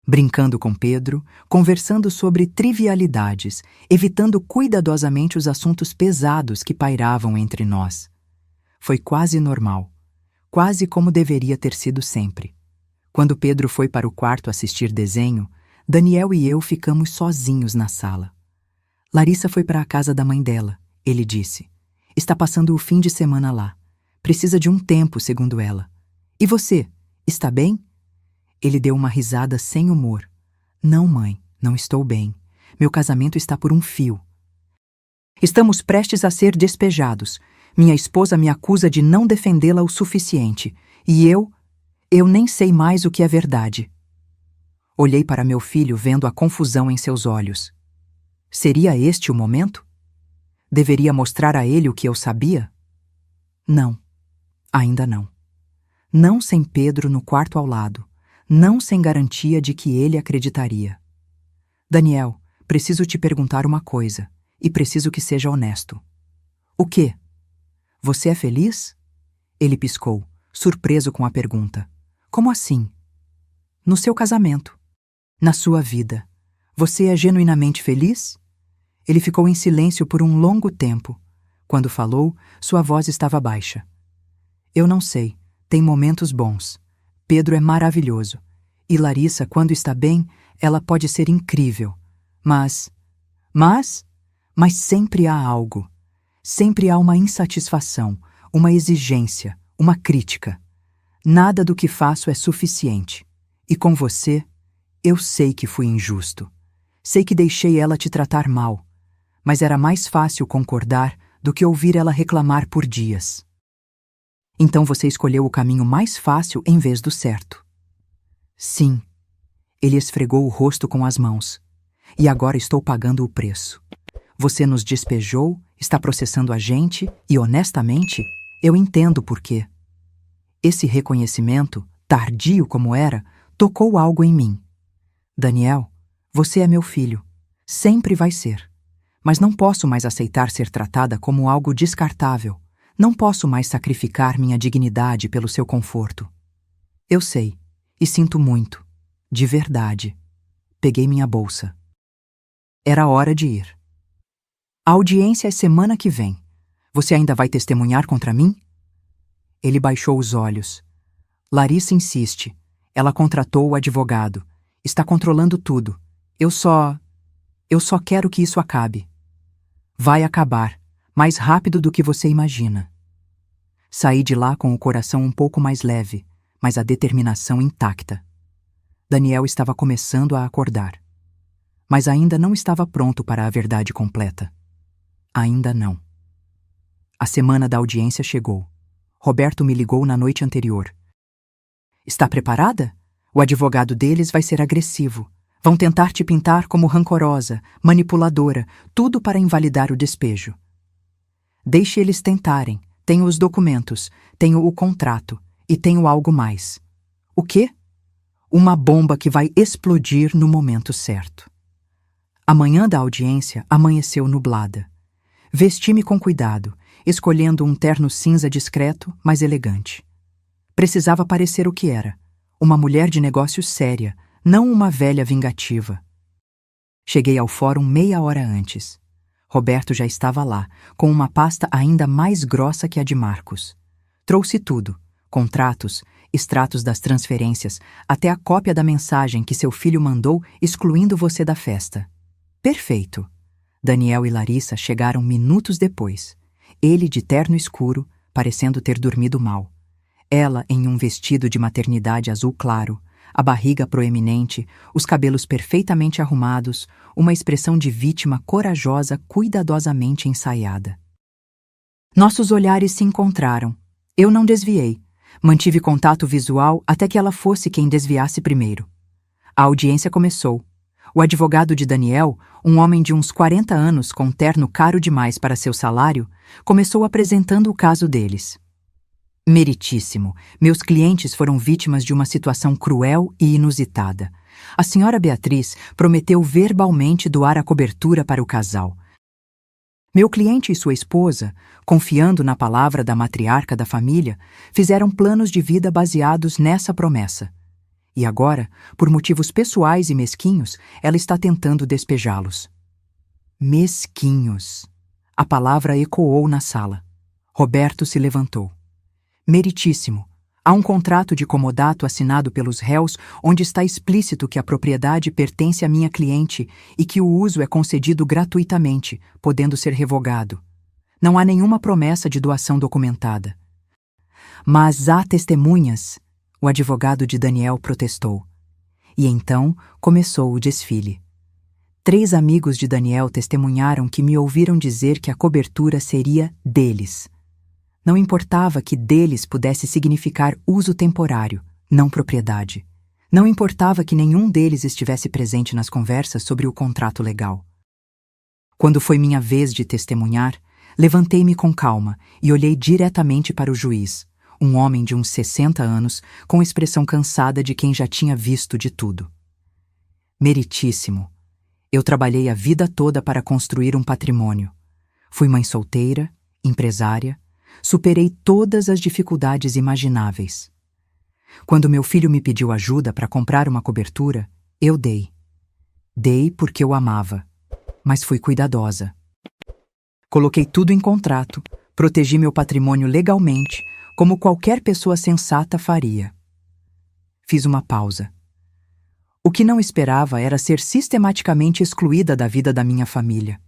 Brincando com Pedro, conversando sobre trivialidades, evitando cuidadosamente os assuntos pesados que pairavam entre nós. Foi quase normal, quase como deveria ter sido sempre. Quando Pedro foi para o quarto assistir desenho, Daniel e eu ficamos sozinhos na sala. Larissa foi para a casa da mãe dela, ele disse. Está passando o fim de semana lá. Precisa de um tempo, segundo ela. E você, está bem? Ele deu uma risada sem humor. Não, mãe, não estou bem. Meu casamento está por um fio. Estamos prestes a ser despejados. Minha esposa me acusa de não defendê-la o suficiente. E eu nem sei mais o que é verdade. Olhei para meu filho vendo a confusão em seus olhos. Seria este o momento? Deveria mostrar a ele o que eu sabia? Não, ainda não. Não sem Pedro no quarto ao lado. Não sem garantia de que ele acreditaria. Daniel, preciso te perguntar uma coisa, e preciso que seja honesto. O quê? Você é feliz? Ele piscou, surpreso com a pergunta. Como assim? No seu casamento. Na sua vida. Você é genuinamente feliz? Ele ficou em silêncio por um longo tempo. Quando falou, sua voz estava baixa. Eu não sei. Tem momentos bons. Pedro é maravilhoso. E Larissa, quando está bem, ela pode ser incrível. Mas sempre há algo. Sempre há uma insatisfação, uma exigência, uma crítica. Nada do que faço é suficiente. E com você, eu sei que fui injusto. Sei que deixei ela te tratar mal. Mas era mais fácil concordar do que ouvir ela reclamar por dias. Então você escolheu o caminho mais fácil em vez do certo. Sim. Ele esfregou o rosto com as mãos. E agora estou pagando o preço. Você nos despejou, está processando a gente e, honestamente, eu entendo por quê. Esse reconhecimento, tardio como era, tocou algo em mim. Daniel, você é meu filho. Sempre vai ser. Mas não posso mais aceitar ser tratada como algo descartável. Não posso mais sacrificar minha dignidade pelo seu conforto. Eu sei, e sinto muito. De verdade. Peguei minha bolsa. Era hora de ir. A audiência é semana que vem. Você ainda vai testemunhar contra mim? Ele baixou os olhos. Larissa insiste. Ela contratou o advogado. Está controlando tudo. Eu só quero que isso acabe. Vai acabar, mais rápido do que você imagina. Saí de lá com o coração um pouco mais leve, mas a determinação intacta. Daniel estava começando a acordar. Mas ainda não estava pronto para a verdade completa. Ainda não. A semana da audiência chegou. Roberto me ligou na noite anterior. Está preparada? O advogado deles vai ser agressivo. Vão tentar te pintar como rancorosa, manipuladora, tudo para invalidar o despejo. Deixe eles tentarem. Tenho os documentos, tenho o contrato e tenho algo mais. O quê? Uma bomba que vai explodir no momento certo. A manhã da audiência amanheceu nublada. Vesti-me com cuidado, escolhendo um terno cinza discreto, mas elegante. Precisava parecer o que era, uma mulher de negócios séria, não uma velha vingativa. Cheguei ao fórum meia hora antes. Roberto já estava lá, com uma pasta ainda mais grossa que a de Marcos. Trouxe tudo, contratos, extratos das transferências, até a cópia da mensagem que seu filho mandou excluindo você da festa. Perfeito. Daniel e Larissa chegaram minutos depois. Ele de terno escuro, parecendo ter dormido mal. Ela em um vestido de maternidade azul claro, a barriga proeminente, os cabelos perfeitamente arrumados, uma expressão de vítima corajosa cuidadosamente ensaiada. Nossos olhares se encontraram. Eu não desviei. Mantive contato visual até que ela fosse quem desviasse primeiro. A audiência começou. O advogado de Daniel, um homem de uns 40 anos com terno caro demais para seu salário, começou apresentando o caso deles. Meritíssimo. Meus clientes foram vítimas de uma situação cruel e inusitada. A senhora Beatriz prometeu verbalmente doar a cobertura para o casal. Meu cliente e sua esposa, confiando na palavra da matriarca da família, fizeram planos de vida baseados nessa promessa. E agora, por motivos pessoais e mesquinhos, ela está tentando despejá-los. Mesquinhos. A palavra ecoou na sala. Roberto se levantou. Meritíssimo. Há um contrato de comodato assinado pelos réus onde está explícito que a propriedade pertence à minha cliente e que o uso é concedido gratuitamente, podendo ser revogado. Não há nenhuma promessa de doação documentada. Mas há testemunhas, o advogado de Daniel protestou. E então começou o desfile. 3 amigos de Daniel testemunharam que me ouviram dizer que a cobertura seria deles. Não importava que deles pudesse significar uso temporário, não propriedade. Não importava que nenhum deles estivesse presente nas conversas sobre o contrato legal. Quando foi minha vez de testemunhar, levantei-me com calma e olhei diretamente para o juiz, um homem de uns 60 anos, com expressão cansada de quem já tinha visto de tudo. Meritíssimo. Eu trabalhei a vida toda para construir um patrimônio. Fui mãe solteira, empresária, superei todas as dificuldades imagináveis. Quando meu filho me pediu ajuda para comprar uma cobertura, eu dei. Dei porque eu amava, mas fui cuidadosa. Coloquei tudo em contrato, protegi meu patrimônio legalmente, como qualquer pessoa sensata faria. Fiz uma pausa. O que não esperava era ser sistematicamente excluída da vida da minha família.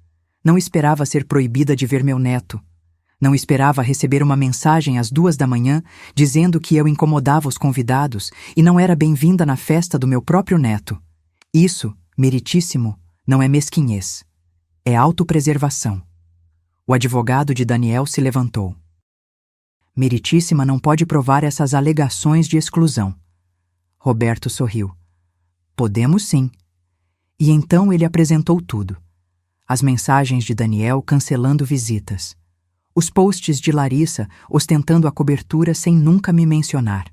Não esperava ser proibida de ver meu neto. Não esperava receber uma mensagem às 2 da manhã dizendo que eu incomodava os convidados e não era bem-vinda na festa do meu próprio neto. Isso, meritíssimo, não é mesquinhez. É autopreservação. O advogado de Daniel se levantou. Meritíssima não pode provar essas alegações de exclusão. Roberto sorriu. Podemos sim. E então ele apresentou tudo. As mensagens de Daniel cancelando visitas. Os posts de Larissa ostentando a cobertura sem nunca me mencionar.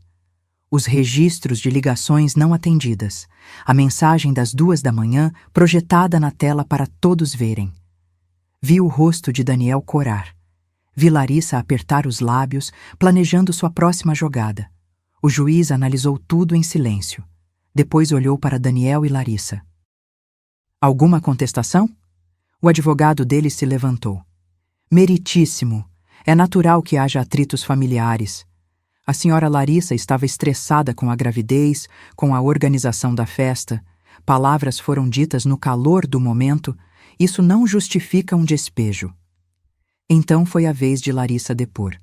Os registros de ligações não atendidas. A mensagem das 2 da manhã projetada na tela para todos verem. Vi o rosto de Daniel corar. Vi Larissa apertar os lábios, planejando sua próxima jogada. O juiz analisou tudo em silêncio. Depois olhou para Daniel e Larissa. Alguma contestação? O advogado dele se levantou. Meritíssimo. É natural que haja atritos familiares. A senhora Larissa estava estressada com a gravidez, com a organização da festa. Palavras foram ditas no calor do momento. Isso não justifica um despejo. Então foi a vez de Larissa depor.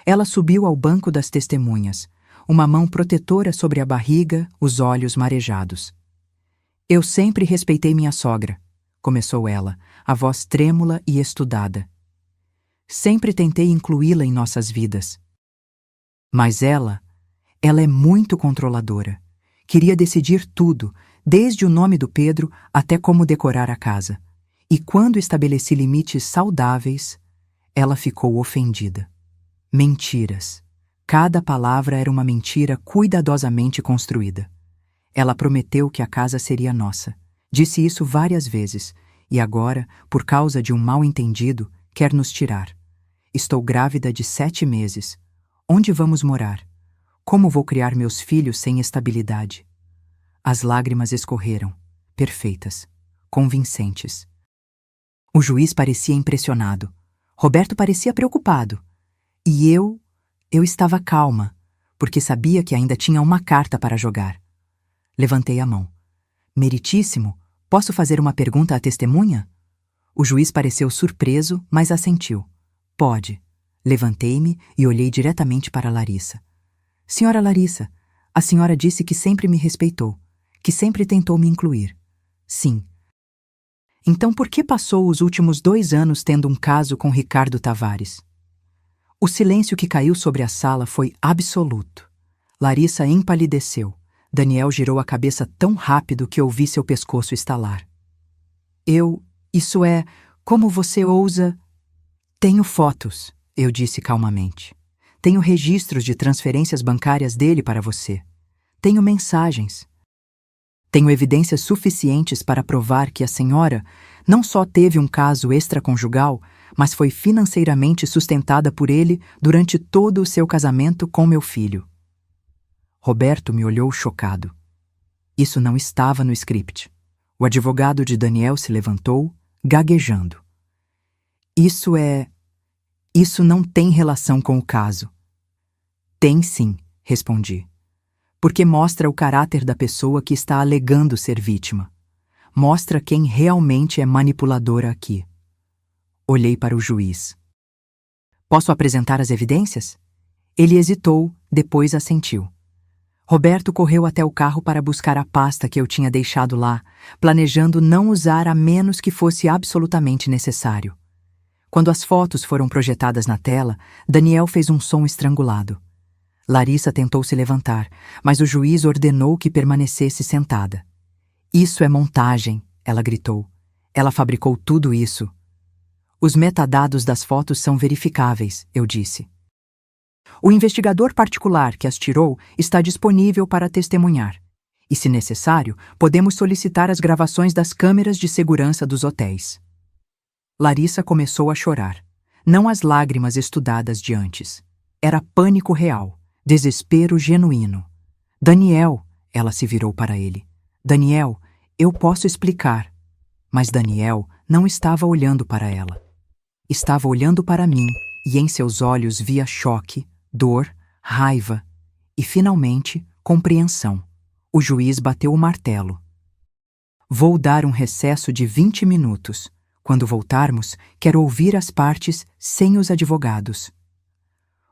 Ela subiu ao banco das testemunhas, uma mão protetora sobre a barriga, os olhos marejados. Eu sempre respeitei minha sogra, começou ela, a voz trêmula e estudada. Sempre tentei incluí-la em nossas vidas. Mas ela é muito controladora. Queria decidir tudo, desde o nome do Pedro até como decorar a casa. E quando estabeleci limites saudáveis, ela ficou ofendida. Mentiras. Cada palavra era uma mentira cuidadosamente construída. Ela prometeu que a casa seria nossa. Disse isso várias vezes, e agora, por causa de um mal-entendido, quer nos tirar. Estou grávida de 7 meses. Onde vamos morar? Como vou criar meus filhos sem estabilidade? As lágrimas escorreram, perfeitas, convincentes. O juiz parecia impressionado. Roberto parecia preocupado. E eu estava calma, porque sabia que ainda tinha uma carta para jogar. Levantei a mão. Meritíssimo, posso fazer uma pergunta à testemunha? O juiz pareceu surpreso, mas assentiu. Pode. Levantei-me e olhei diretamente para Larissa. Senhora Larissa, a senhora disse que sempre me respeitou, que sempre tentou me incluir. Sim. Então por que passou os últimos 2 anos tendo um caso com Ricardo Tavares? O silêncio que caiu sobre a sala foi absoluto. Larissa empalideceu. Daniel girou a cabeça tão rápido que ouvi seu pescoço estalar. Isso é, como você ousa... Tenho fotos, eu disse calmamente. Tenho registros de transferências bancárias dele para você. Tenho mensagens. Tenho evidências suficientes para provar que a senhora não só teve um caso extraconjugal, mas foi financeiramente sustentada por ele durante todo o seu casamento com meu filho. Roberto me olhou chocado. Isso não estava no script. O advogado de Daniel se levantou, gaguejando. Isso não tem relação com o caso. Tem sim, respondi. Porque mostra o caráter da pessoa que está alegando ser vítima. Mostra quem realmente é manipuladora aqui. Olhei para o juiz. Posso apresentar as evidências? Ele hesitou, depois assentiu. Roberto correu até o carro para buscar a pasta que eu tinha deixado lá, planejando não usar a menos que fosse absolutamente necessário. Quando as fotos foram projetadas na tela, Daniel fez um som estrangulado. Larissa tentou se levantar, mas o juiz ordenou que permanecesse sentada. Isso é montagem, ela gritou. Ela fabricou tudo isso. Os metadados das fotos são verificáveis, eu disse. O investigador particular que as tirou está disponível para testemunhar. E, se necessário, podemos solicitar as gravações das câmeras de segurança dos hotéis. Larissa começou a chorar. Não as lágrimas estudadas de antes. Era pânico real, desespero genuíno. Daniel, ela se virou para ele. Daniel, eu posso explicar. Mas Daniel não estava olhando para ela. Estava olhando para mim e em seus olhos via choque, dor, raiva e, finalmente, compreensão. O juiz bateu o martelo. Vou dar um recesso de 20 minutos. Quando voltarmos, quero ouvir as partes sem os advogados.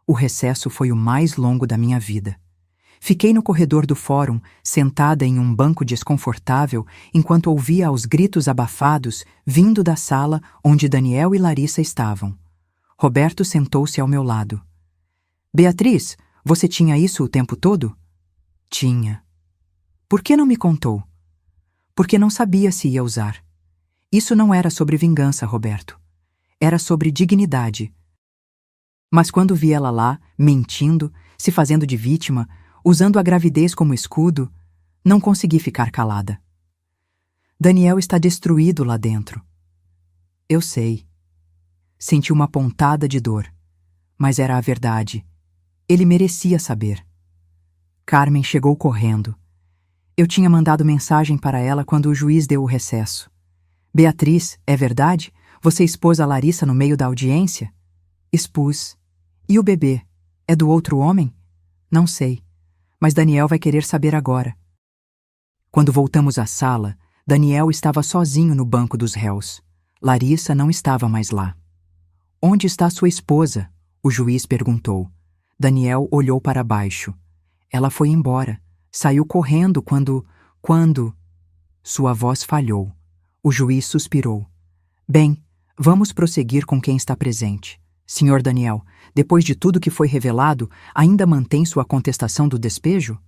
O recesso foi o mais longo da minha vida. Fiquei no corredor do fórum, sentada em um banco desconfortável, enquanto ouvia os gritos abafados vindo da sala onde Daniel e Larissa estavam. Roberto sentou-se ao meu lado. Beatriz, você tinha isso o tempo todo? Tinha. Por que não me contou? Porque não sabia se ia usar. Isso não era sobre vingança, Roberto. Era sobre dignidade. Mas quando vi ela lá, mentindo, se fazendo de vítima, usando a gravidez como escudo, não consegui ficar calada. Daniel está destruído lá dentro. Eu sei. Senti uma pontada de dor. Mas era a verdade. Ele merecia saber. Carmen chegou correndo. Eu tinha mandado mensagem para ela quando o juiz deu o recesso. Beatriz, é verdade? Você expôs a Larissa no meio da audiência? Expus. E o bebê? É do outro homem? Não sei. Mas Daniel vai querer saber agora. Quando voltamos à sala, Daniel estava sozinho no banco dos réus. Larissa não estava mais lá. Onde está sua esposa? O juiz perguntou. Daniel olhou para baixo. Ela foi embora. Saiu correndo quando... Sua voz falhou. O juiz suspirou. Bem, vamos prosseguir com quem está presente. Senhor Daniel, depois de tudo que foi revelado, ainda mantém sua contestação do despejo?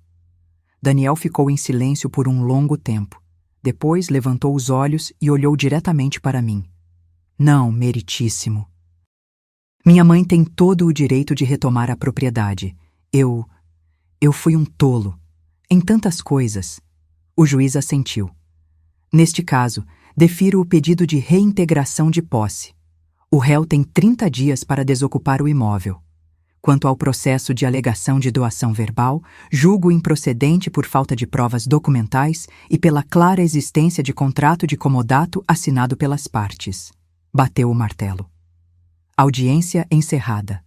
Daniel ficou em silêncio por um longo tempo. Depois levantou os olhos e olhou diretamente para mim. Não, meritíssimo. Minha mãe tem todo o direito de retomar a propriedade. Eu fui um tolo. Em tantas coisas. O juiz assentiu. Neste caso, defiro o pedido de reintegração de posse. O réu tem 30 dias para desocupar o imóvel. Quanto ao processo de alegação de doação verbal, julgo improcedente por falta de provas documentais e pela clara existência de contrato de comodato assinado pelas partes. Bateu o martelo. Audiência encerrada.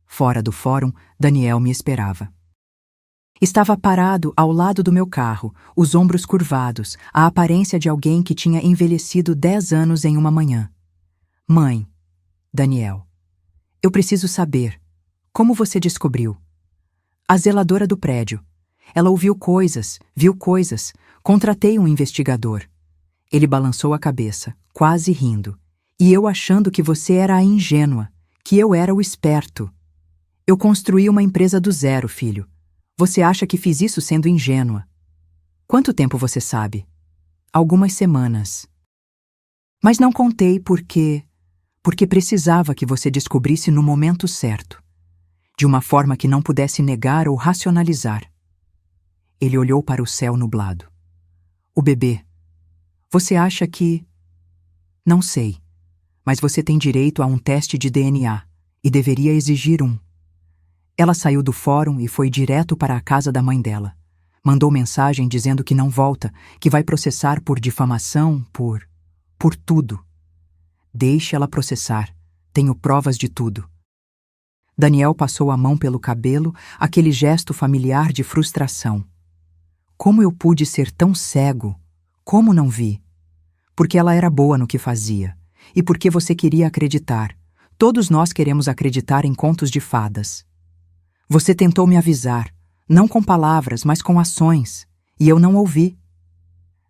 Fora do fórum, Daniel me esperava. Estava parado ao lado do meu carro, os ombros curvados, a aparência de alguém que tinha envelhecido 10 anos em uma manhã. Mãe, Daniel, eu preciso saber, como você descobriu? A zeladora do prédio. Ela ouviu coisas, viu coisas, contratei um investigador. Ele balançou a cabeça, quase rindo, e eu achando que você era a ingênua, que eu era o esperto. Eu construí uma empresa do zero, filho. Você acha que fiz isso sendo ingênua? Quanto tempo você sabe? Algumas semanas. Mas não contei porque precisava que você descobrisse no momento certo, de uma forma que não pudesse negar ou racionalizar. Ele olhou para o céu nublado. O bebê. Você acha que... Não sei, mas você tem direito a um teste de DNA e deveria exigir um. Ela saiu do fórum e foi direto para a casa da mãe dela. Mandou mensagem dizendo que não volta, que vai processar por difamação, por tudo. Deixe ela processar. Tenho provas de tudo. Daniel passou a mão pelo cabelo, aquele gesto familiar de frustração. Como eu pude ser tão cego? Como não vi? Porque ela era boa no que fazia. E porque você queria acreditar. Todos nós queremos acreditar em contos de fadas. Você tentou me avisar, não com palavras, mas com ações, e eu não ouvi.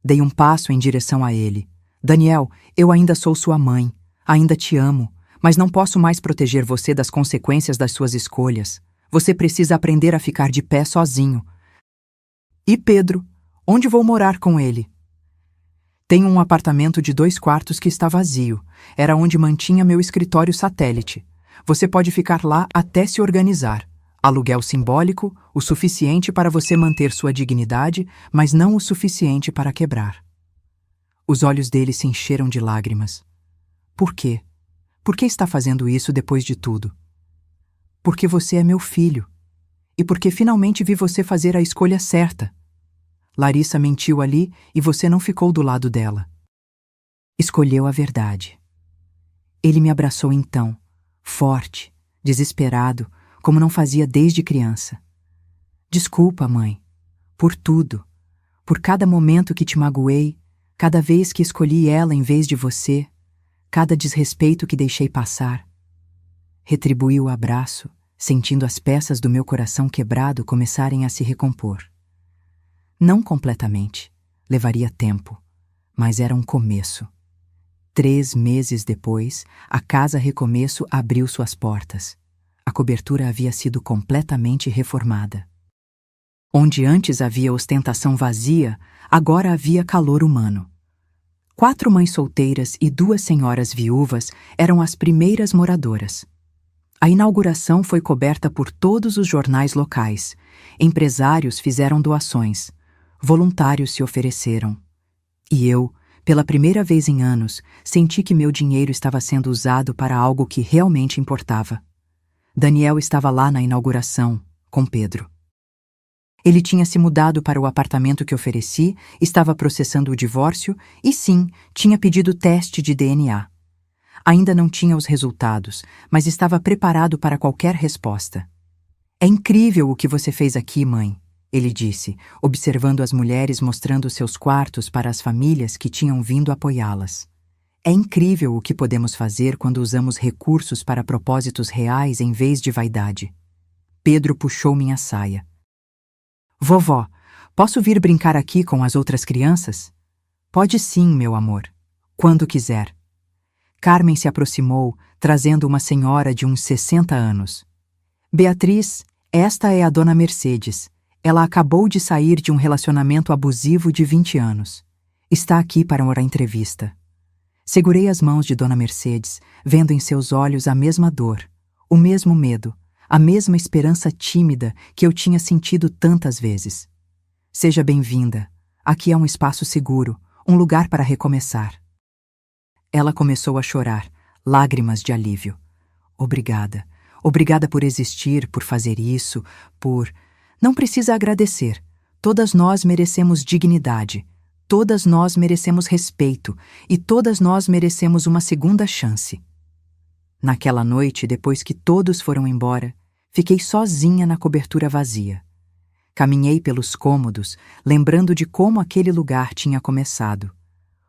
Dei um passo em direção a ele. Daniel, eu ainda sou sua mãe, ainda te amo, mas não posso mais proteger você das consequências das suas escolhas. Você precisa aprender a ficar de pé sozinho. E Pedro? Onde vou morar com ele? Tenho um apartamento de 2 quartos que está vazio. Era onde mantinha meu escritório satélite. Você pode ficar lá até se organizar. Aluguel simbólico, o suficiente para você manter sua dignidade, mas não o suficiente para quebrar. Os olhos dele se encheram de lágrimas. Por quê? Por que está fazendo isso depois de tudo? Porque você é meu filho. E porque finalmente vi você fazer a escolha certa. Larissa mentiu ali e você não ficou do lado dela. Escolheu a verdade. Ele me abraçou então, forte, desesperado, como não fazia desde criança. Desculpa, mãe, por tudo. por cada momento que te magoei, cada vez que escolhi ela em vez de você, cada desrespeito que deixei passar. Retribuí o abraço, sentindo as peças do meu coração quebrado começarem a se recompor. Não completamente, levaria tempo, mas era um começo. 3 meses depois, a Casa Recomeço abriu suas portas. A cobertura havia sido completamente reformada. Onde antes havia ostentação vazia, agora havia calor humano. 4 mães solteiras e 2 senhoras viúvas eram as primeiras moradoras. A inauguração foi coberta por todos os jornais locais. Empresários fizeram doações. Voluntários se ofereceram. E eu, pela primeira vez em anos, senti que meu dinheiro estava sendo usado para algo que realmente importava. Daniel estava lá na inauguração, com Pedro. Ele tinha se mudado para o apartamento que ofereci, estava processando o divórcio e, sim, tinha pedido teste de DNA. Ainda não tinha os resultados, mas estava preparado para qualquer resposta. "É incrível o que você fez aqui, mãe", ele disse, observando as mulheres mostrando seus quartos para as famílias que tinham vindo apoiá-las. "É incrível o que podemos fazer quando usamos recursos para propósitos reais em vez de vaidade." Pedro puxou minha saia. "Vovó, posso vir brincar aqui com as outras crianças?" "Pode sim, meu amor. Quando quiser." Carmen se aproximou, trazendo uma senhora de uns 60 anos. "Beatriz, esta é a dona Mercedes. Ela acabou de sair de um relacionamento abusivo de 20 anos. Está aqui para uma entrevista." Segurei as mãos de dona Mercedes, vendo em seus olhos a mesma dor, o mesmo medo, a mesma esperança tímida que eu tinha sentido tantas vezes. "Seja bem-vinda. Aqui é um espaço seguro, um lugar para recomeçar." Ela começou a chorar, lágrimas de alívio. "Obrigada. Obrigada por existir, por fazer isso, por... Não precisa agradecer. Todas nós merecemos dignidade. Todas nós merecemos respeito. E todas nós merecemos uma segunda chance." Naquela noite, depois que todos foram embora, fiquei sozinha na cobertura vazia. Caminhei pelos cômodos, lembrando de como aquele lugar tinha começado.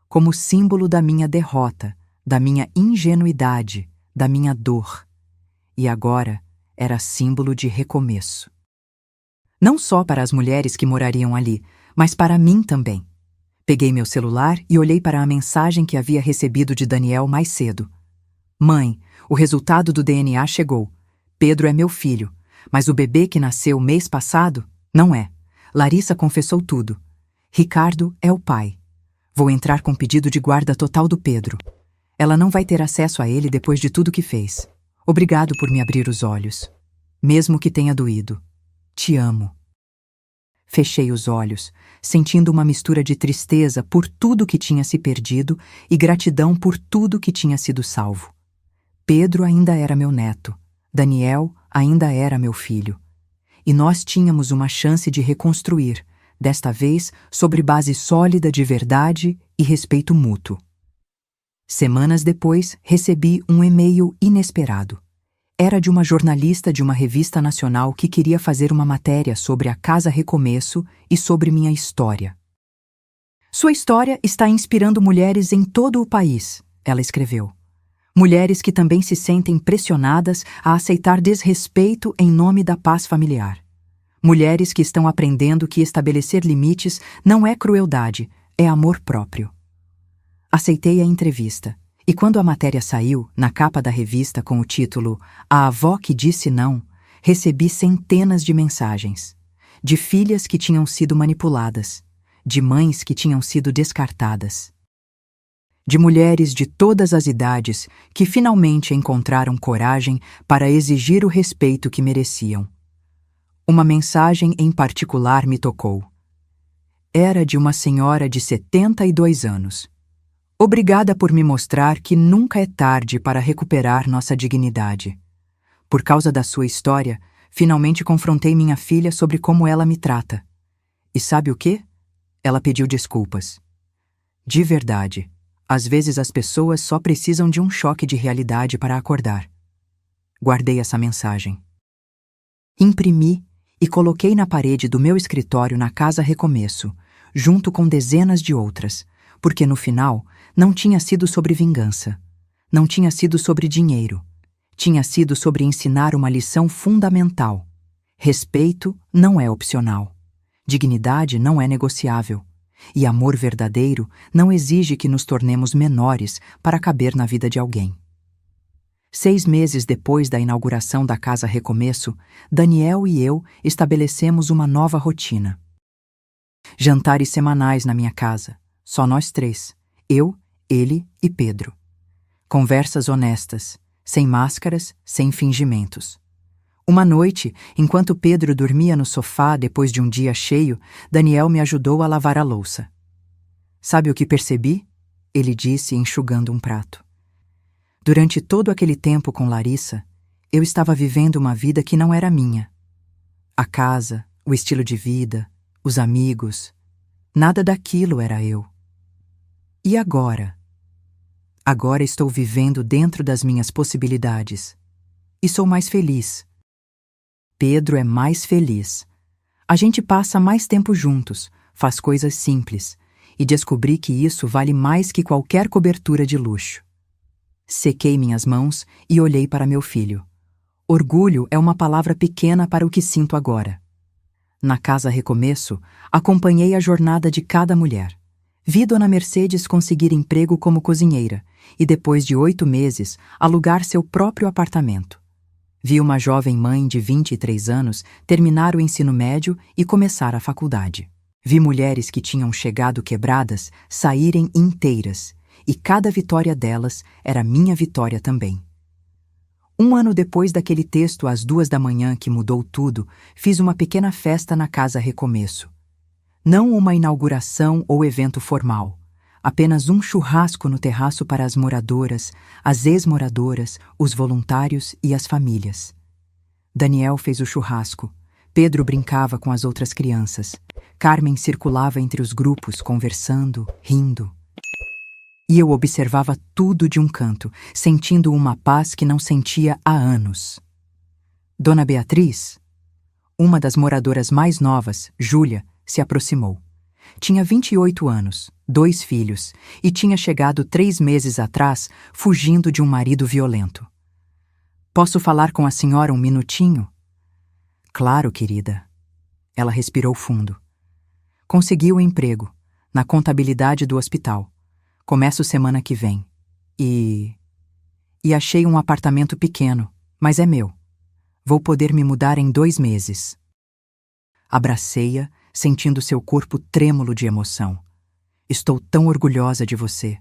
Como símbolo da minha derrota, da minha ingenuidade, da minha dor. E agora era símbolo de recomeço. Não só para as mulheres que morariam ali, mas para mim também. Peguei meu celular e olhei para a mensagem que havia recebido de Daniel mais cedo. "Mãe, o resultado do DNA chegou. Pedro é meu filho, mas o bebê que nasceu mês passado não é. Larissa confessou tudo. Ricardo é o pai. Vou entrar com pedido de guarda total do Pedro. Ela não vai ter acesso a ele depois de tudo que fez. Obrigado por me abrir os olhos. Mesmo que tenha doído. Te amo." Fechei os olhos, sentindo uma mistura de tristeza por tudo que tinha se perdido e gratidão por tudo que tinha sido salvo. Pedro ainda era meu neto. Daniel ainda era meu filho. E nós tínhamos uma chance de reconstruir, desta vez sobre base sólida de verdade e respeito mútuo. Semanas depois, recebi um e-mail inesperado. Era de uma jornalista de uma revista nacional que queria fazer uma matéria sobre a Casa Recomeço e sobre minha história. "Sua história está inspirando mulheres em todo o país", ela escreveu. "Mulheres que também se sentem pressionadas a aceitar desrespeito em nome da paz familiar. Mulheres que estão aprendendo que estabelecer limites não é crueldade, é amor próprio." Aceitei a entrevista, e quando a matéria saiu, na capa da revista com o título "A Avó que Disse Não", recebi centenas de mensagens. De filhas que tinham sido manipuladas, de mães que tinham sido descartadas. De mulheres de todas as idades que finalmente encontraram coragem para exigir o respeito que mereciam. Uma mensagem em particular me tocou. Era de uma senhora de 72 anos. "Obrigada por me mostrar que nunca é tarde para recuperar nossa dignidade. Por causa da sua história, finalmente confrontei minha filha sobre como ela me trata. E sabe o quê? Ela pediu desculpas. De verdade, às vezes as pessoas só precisam de um choque de realidade para acordar." Guardei essa mensagem. Imprimi e coloquei na parede do meu escritório na Casa Recomeço, junto com dezenas de outras, porque no final não tinha sido sobre vingança, não tinha sido sobre dinheiro, tinha sido sobre ensinar uma lição fundamental. Respeito não é opcional, dignidade não é negociável, e amor verdadeiro não exige que nos tornemos menores para caber na vida de alguém. 6 meses depois da inauguração da Casa Recomeço, Daniel e eu estabelecemos uma nova rotina. Jantares semanais na minha casa, só nós 3, eu, ele e Pedro. Conversas honestas, sem máscaras, sem fingimentos. Uma noite, enquanto Pedro dormia no sofá depois de um dia cheio, Daniel me ajudou a lavar a louça. Sabe o que percebi? Ele disse, enxugando um prato. Durante todo aquele tempo com Larissa, eu estava vivendo uma vida que não era minha. A casa, o estilo de vida, os amigos, nada daquilo era eu. E agora? Agora estou vivendo dentro das minhas possibilidades. E sou mais feliz. Pedro é mais feliz. A gente passa mais tempo juntos, faz coisas simples, e descobri que isso vale mais que qualquer cobertura de luxo. Sequei minhas mãos e olhei para meu filho. Orgulho é uma palavra pequena para o que sinto agora. Na Casa Recomeço, acompanhei a jornada de cada mulher. Vi Dona Mercedes conseguir emprego como cozinheira e, depois de 8 meses, alugar seu próprio apartamento. Vi uma jovem mãe de 23 anos terminar o ensino médio e começar a faculdade. Vi mulheres que tinham chegado quebradas saírem inteiras, e cada vitória delas era minha vitória também. 1 ano depois daquele texto às 2 da manhã que mudou tudo, fiz uma pequena festa na Casa Recomeço. Não uma inauguração ou evento formal, apenas um churrasco no terraço para as moradoras, as ex-moradoras, os voluntários e as famílias. Daniel fez o churrasco, Pedro brincava com as outras crianças, Carmen circulava entre os grupos conversando, rindo. E eu observava tudo de um canto, sentindo uma paz que não sentia há anos. Dona Beatriz, uma das moradoras mais novas, Júlia, se aproximou. Tinha 28 anos, 2 filhos, e tinha chegado 3 meses atrás, fugindo de um marido violento. Posso falar com a senhora um minutinho? Claro, querida. Ela respirou fundo. Consegui o emprego, na contabilidade do hospital. Começo semana que vem. E achei um apartamento pequeno, mas é meu. Vou poder me mudar em 2 meses. Abracei-a, sentindo seu corpo trêmulo de emoção. Estou tão orgulhosa de você.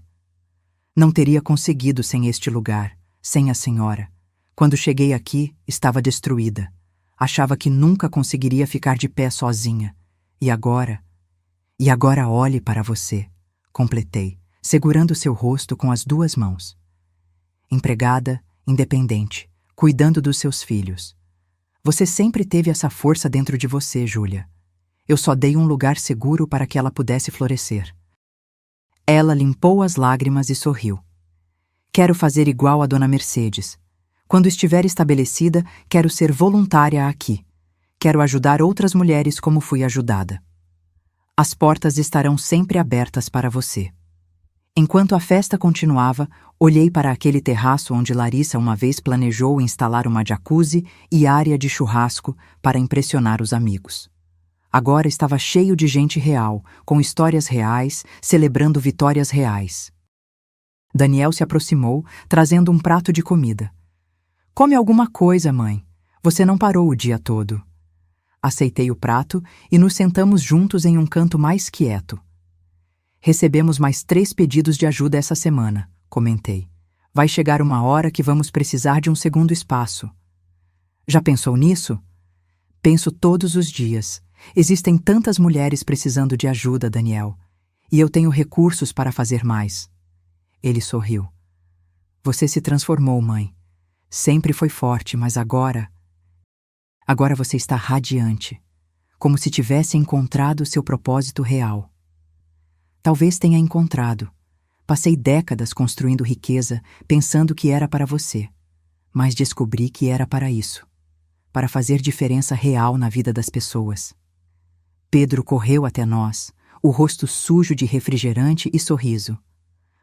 Não teria conseguido sem este lugar, sem a senhora. Quando cheguei aqui, estava destruída. Achava que nunca conseguiria ficar de pé sozinha. E agora olhe para você, completei, segurando seu rosto com as 2 mãos. Empregada, independente, cuidando dos seus filhos. Você sempre teve essa força dentro de você, Júlia. Eu só dei um lugar seguro para que ela pudesse florescer. Ela limpou as lágrimas e sorriu. Quero fazer igual a Dona Mercedes. Quando estiver estabelecida, quero ser voluntária aqui. Quero ajudar outras mulheres como fui ajudada. As portas estarão sempre abertas para você. Enquanto a festa continuava, olhei para aquele terraço onde Larissa uma vez planejou instalar uma jacuzzi e área de churrasco para impressionar os amigos. Agora estava cheio de gente real, com histórias reais, celebrando vitórias reais. Daniel se aproximou, trazendo um prato de comida. Come alguma coisa, mãe. Você não parou o dia todo. Aceitei o prato e nos sentamos juntos em um canto mais quieto. Recebemos mais 3 pedidos de ajuda essa semana, comentei. Vai chegar uma hora que vamos precisar de um segundo espaço. Já pensou nisso? Penso todos os dias. Existem tantas mulheres precisando de ajuda, Daniel. E eu tenho recursos para fazer mais. Ele sorriu. Você se transformou, mãe. Sempre foi forte, mas agora você está radiante. Como se tivesse encontrado seu propósito real. Talvez tenha encontrado. Passei décadas construindo riqueza, pensando que era para você. Mas descobri que era para isso. Para fazer diferença real na vida das pessoas. Pedro correu até nós, o rosto sujo de refrigerante e sorriso.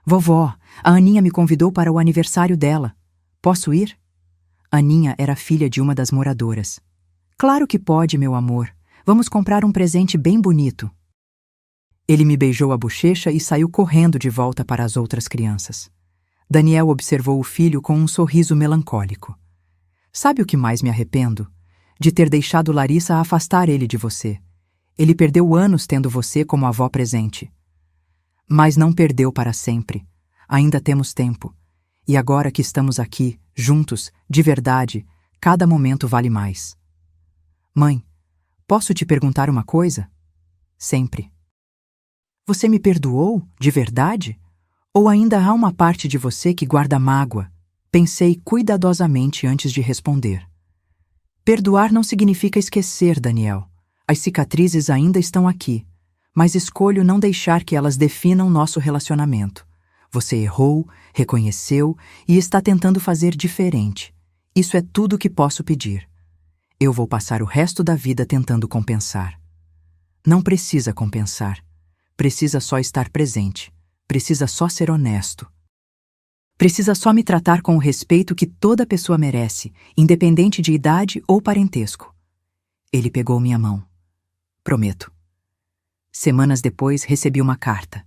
Vovó, a Aninha me convidou para o aniversário dela. Posso ir? Aninha era filha de uma das moradoras. Claro que pode, meu amor. Vamos comprar um presente bem bonito. Ele me beijou a bochecha e saiu correndo de volta para as outras crianças. Daniel observou o filho com um sorriso melancólico. Sabe o que mais me arrependo? De ter deixado Larissa afastar ele de você. Ele perdeu anos tendo você como avó presente. Mas não perdeu para sempre. Ainda temos tempo. E agora que estamos aqui, juntos, de verdade, cada momento vale mais. Mãe, posso te perguntar uma coisa? Sempre. Você me perdoou, de verdade? Ou ainda há uma parte de você que guarda mágoa? Pensei cuidadosamente antes de responder. Perdoar não significa esquecer, Daniel. As cicatrizes ainda estão aqui, mas escolho não deixar que elas definam nosso relacionamento. Você errou, reconheceu e está tentando fazer diferente. Isso é tudo o que posso pedir. Eu vou passar o resto da vida tentando compensar. Não precisa compensar. Precisa só estar presente. Precisa só ser honesto. Precisa só me tratar com o respeito que toda pessoa merece, independente de idade ou parentesco. Ele pegou minha mão. Prometo. Semanas depois, recebi uma carta.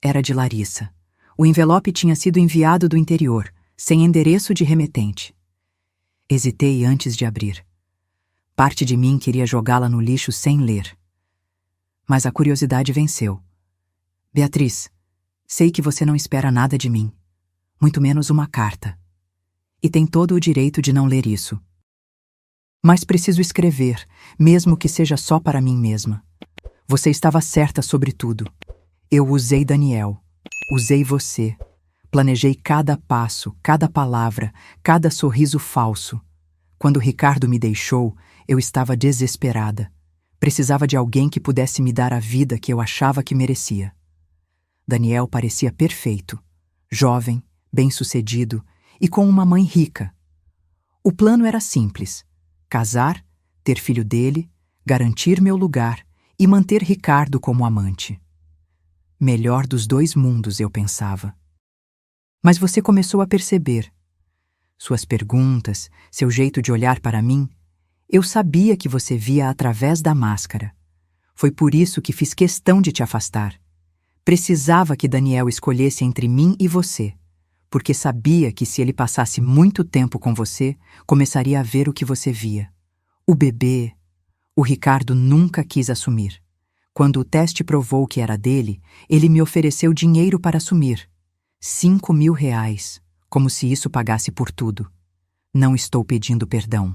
Era de Larissa. O envelope tinha sido enviado do interior, sem endereço de remetente. Hesitei antes de abrir. Parte de mim queria jogá-la no lixo sem ler. Mas a curiosidade venceu. Beatriz, sei que você não espera nada de mim, muito menos uma carta. E tem todo o direito de não ler isso. Mas preciso escrever, mesmo que seja só para mim mesma. Você estava certa sobre tudo. Eu usei Daniel. Usei você. Planejei cada passo, cada palavra, cada sorriso falso. Quando Ricardo me deixou, eu estava desesperada. Precisava de alguém que pudesse me dar a vida que eu achava que merecia. Daniel parecia perfeito, jovem, bem-sucedido e com uma mãe rica. O plano era simples: casar, ter filho dele, garantir meu lugar e manter Ricardo como amante. Melhor dos dois mundos, eu pensava. Mas você começou a perceber. Suas perguntas, seu jeito de olhar para mim, eu sabia que você via através da máscara. Foi por isso que fiz questão de te afastar. Precisava que Daniel escolhesse entre mim e você, porque sabia que se ele passasse muito tempo com você, começaria a ver o que você via. O bebê, o Ricardo nunca quis assumir. Quando o teste provou que era dele, ele me ofereceu dinheiro para assumir. 5.000 reais, como se isso pagasse por tudo. Não estou pedindo perdão.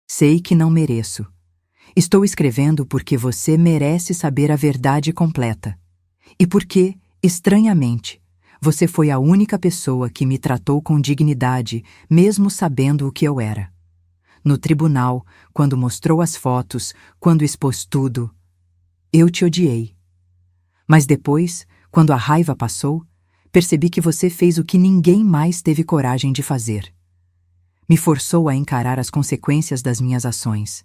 Sei que não mereço. Estou escrevendo porque você merece saber a verdade completa. E porque, estranhamente, você foi a única pessoa que me tratou com dignidade, mesmo sabendo o que eu era. No tribunal, quando mostrou as fotos, quando expôs tudo, eu te odiei. Mas depois, quando a raiva passou, percebi que você fez o que ninguém mais teve coragem de fazer. Me forçou a encarar as consequências das minhas ações.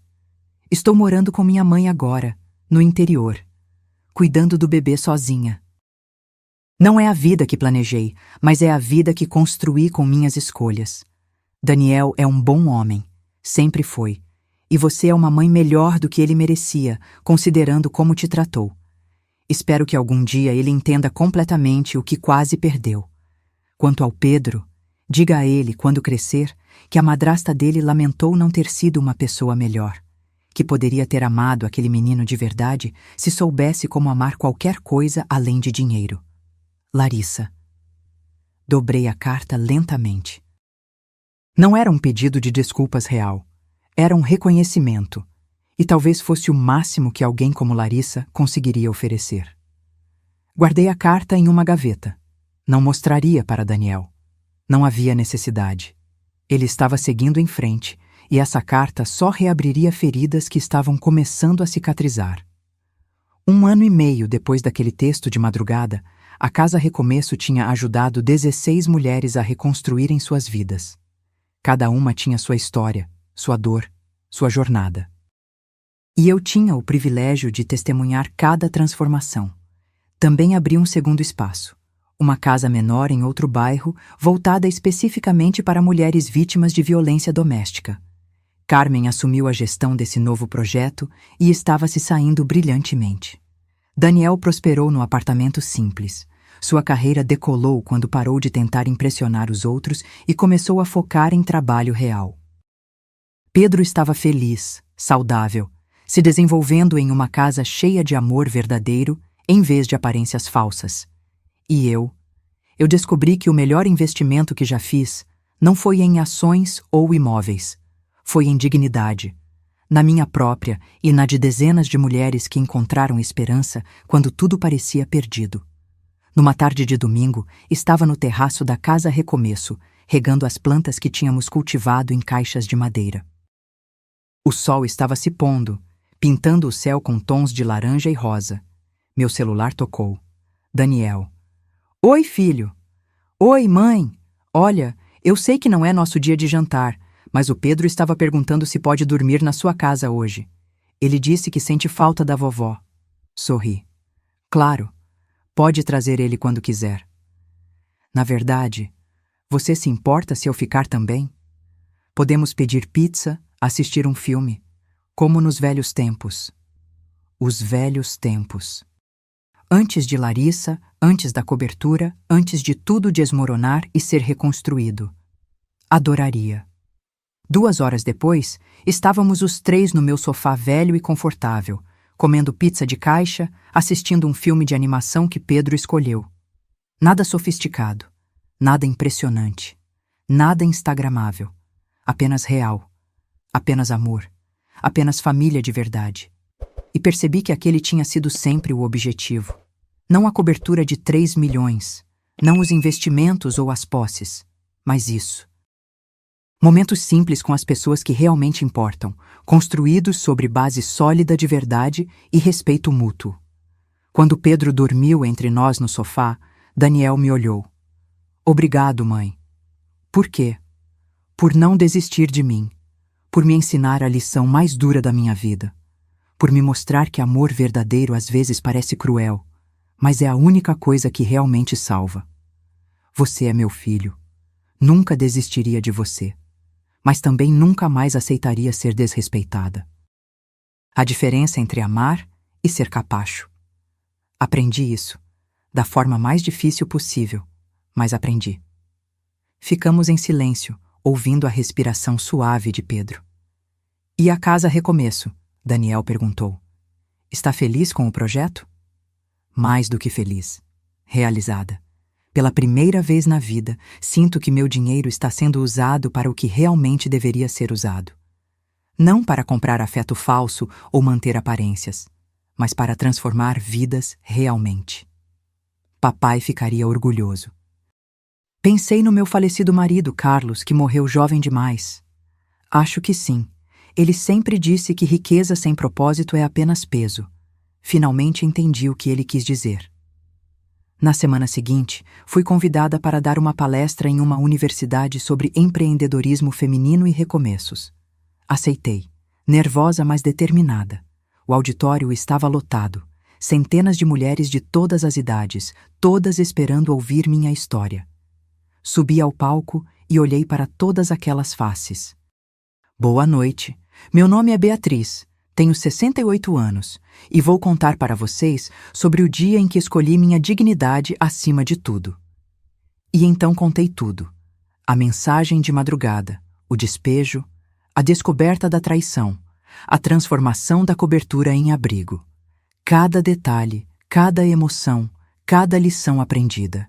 Estou morando com minha mãe agora, no interior, cuidando do bebê sozinha. Não é a vida que planejei, mas é a vida que construí com minhas escolhas. Daniel é um bom homem, sempre foi, e você é uma mãe melhor do que ele merecia, considerando como te tratou. Espero que algum dia ele entenda completamente o que quase perdeu. Quanto ao Pedro, diga a ele, quando crescer, que a madrasta dele lamentou não ter sido uma pessoa melhor, que poderia ter amado aquele menino de verdade se soubesse como amar qualquer coisa além de dinheiro. Larissa. Dobrei a carta lentamente. Não era um pedido de desculpas real. Era um reconhecimento. E talvez fosse o máximo que alguém como Larissa conseguiria oferecer. Guardei a carta em uma gaveta. Não mostraria para Daniel. Não havia necessidade. Ele estava seguindo em frente, e essa carta só reabriria feridas que estavam começando a cicatrizar. 1 ano e meio depois daquele texto de madrugada, a Casa Recomeço tinha ajudado 16 mulheres a reconstruírem suas vidas. Cada uma tinha sua história, sua dor, sua jornada. E eu tinha o privilégio de testemunhar cada transformação. Também abri um segundo espaço, uma casa menor em outro bairro, voltada especificamente para mulheres vítimas de violência doméstica. Carmen assumiu a gestão desse novo projeto e estava se saindo brilhantemente. Daniel prosperou no apartamento simples. Sua carreira decolou quando parou de tentar impressionar os outros e começou a focar em trabalho real. Pedro estava feliz, saudável, se desenvolvendo em uma casa cheia de amor verdadeiro em vez de aparências falsas. E eu descobri que o melhor investimento que já fiz não foi em ações ou imóveis, foi em dignidade, na minha própria e na de dezenas de mulheres que encontraram esperança quando tudo parecia perdido. Numa tarde de domingo, estava no terraço da Casa Recomeço, regando as plantas que tínhamos cultivado em caixas de madeira. O sol estava se pondo, pintando o céu com tons de laranja e rosa. Meu celular tocou. Daniel. Oi, filho. Oi, mãe. Olha, eu sei que não é nosso dia de jantar, mas o Pedro estava perguntando se pode dormir na sua casa hoje. Ele disse que sente falta da vovó. Sorri. Claro, pode trazer ele quando quiser. Na verdade, você se importa se eu ficar também? Podemos pedir pizza, assistir um filme, como nos velhos tempos. Os velhos tempos. Antes de Larissa, antes da cobertura, antes de tudo desmoronar e ser reconstruído. Adoraria. 2 horas depois, estávamos os 3 no meu sofá velho e confortável, comendo pizza de caixa, assistindo um filme de animação que Pedro escolheu. Nada sofisticado, nada impressionante, nada instagramável, apenas real, apenas amor, apenas família de verdade. E percebi que aquele tinha sido sempre o objetivo. Não a cobertura de 3 milhões, não os investimentos ou as posses, mas isso. Momentos simples com as pessoas que realmente importam, construídos sobre base sólida de verdade e respeito mútuo. Quando Pedro dormiu entre nós no sofá, Daniel me olhou. Obrigado, mãe. Por quê? Por não desistir de mim, por me ensinar a lição mais dura da minha vida, por me mostrar que amor verdadeiro às vezes parece cruel, mas é a única coisa que realmente salva. Você é meu filho. Nunca desistiria de você, mas também nunca mais aceitaria ser desrespeitada. A diferença entre amar e ser capacho. Aprendi isso, da forma mais difícil possível, mas aprendi. Ficamos em silêncio, ouvindo a respiração suave de Pedro. E a Casa Recomeço? Daniel perguntou. Está feliz com o projeto? Mais do que feliz. Realizada. Pela primeira vez na vida, sinto que meu dinheiro está sendo usado para o que realmente deveria ser usado. Não para comprar afeto falso ou manter aparências, mas para transformar vidas realmente. Papai ficaria orgulhoso. Pensei no meu falecido marido, Carlos, que morreu jovem demais. Acho que sim. Ele sempre disse que riqueza sem propósito é apenas peso. Finalmente entendi o que ele quis dizer. Na semana seguinte, fui convidada para dar uma palestra em uma universidade sobre empreendedorismo feminino e recomeços. Aceitei, nervosa mas determinada. O auditório estava lotado, centenas de mulheres de todas as idades, todas esperando ouvir minha história. Subi ao palco e olhei para todas aquelas faces. Boa noite. Meu nome é Beatriz. Tenho 68 anos e vou contar para vocês sobre o dia em que escolhi minha dignidade acima de tudo. E então contei tudo. A mensagem de madrugada, o despejo, a descoberta da traição, a transformação da cobertura em abrigo. Cada detalhe, cada emoção, cada lição aprendida.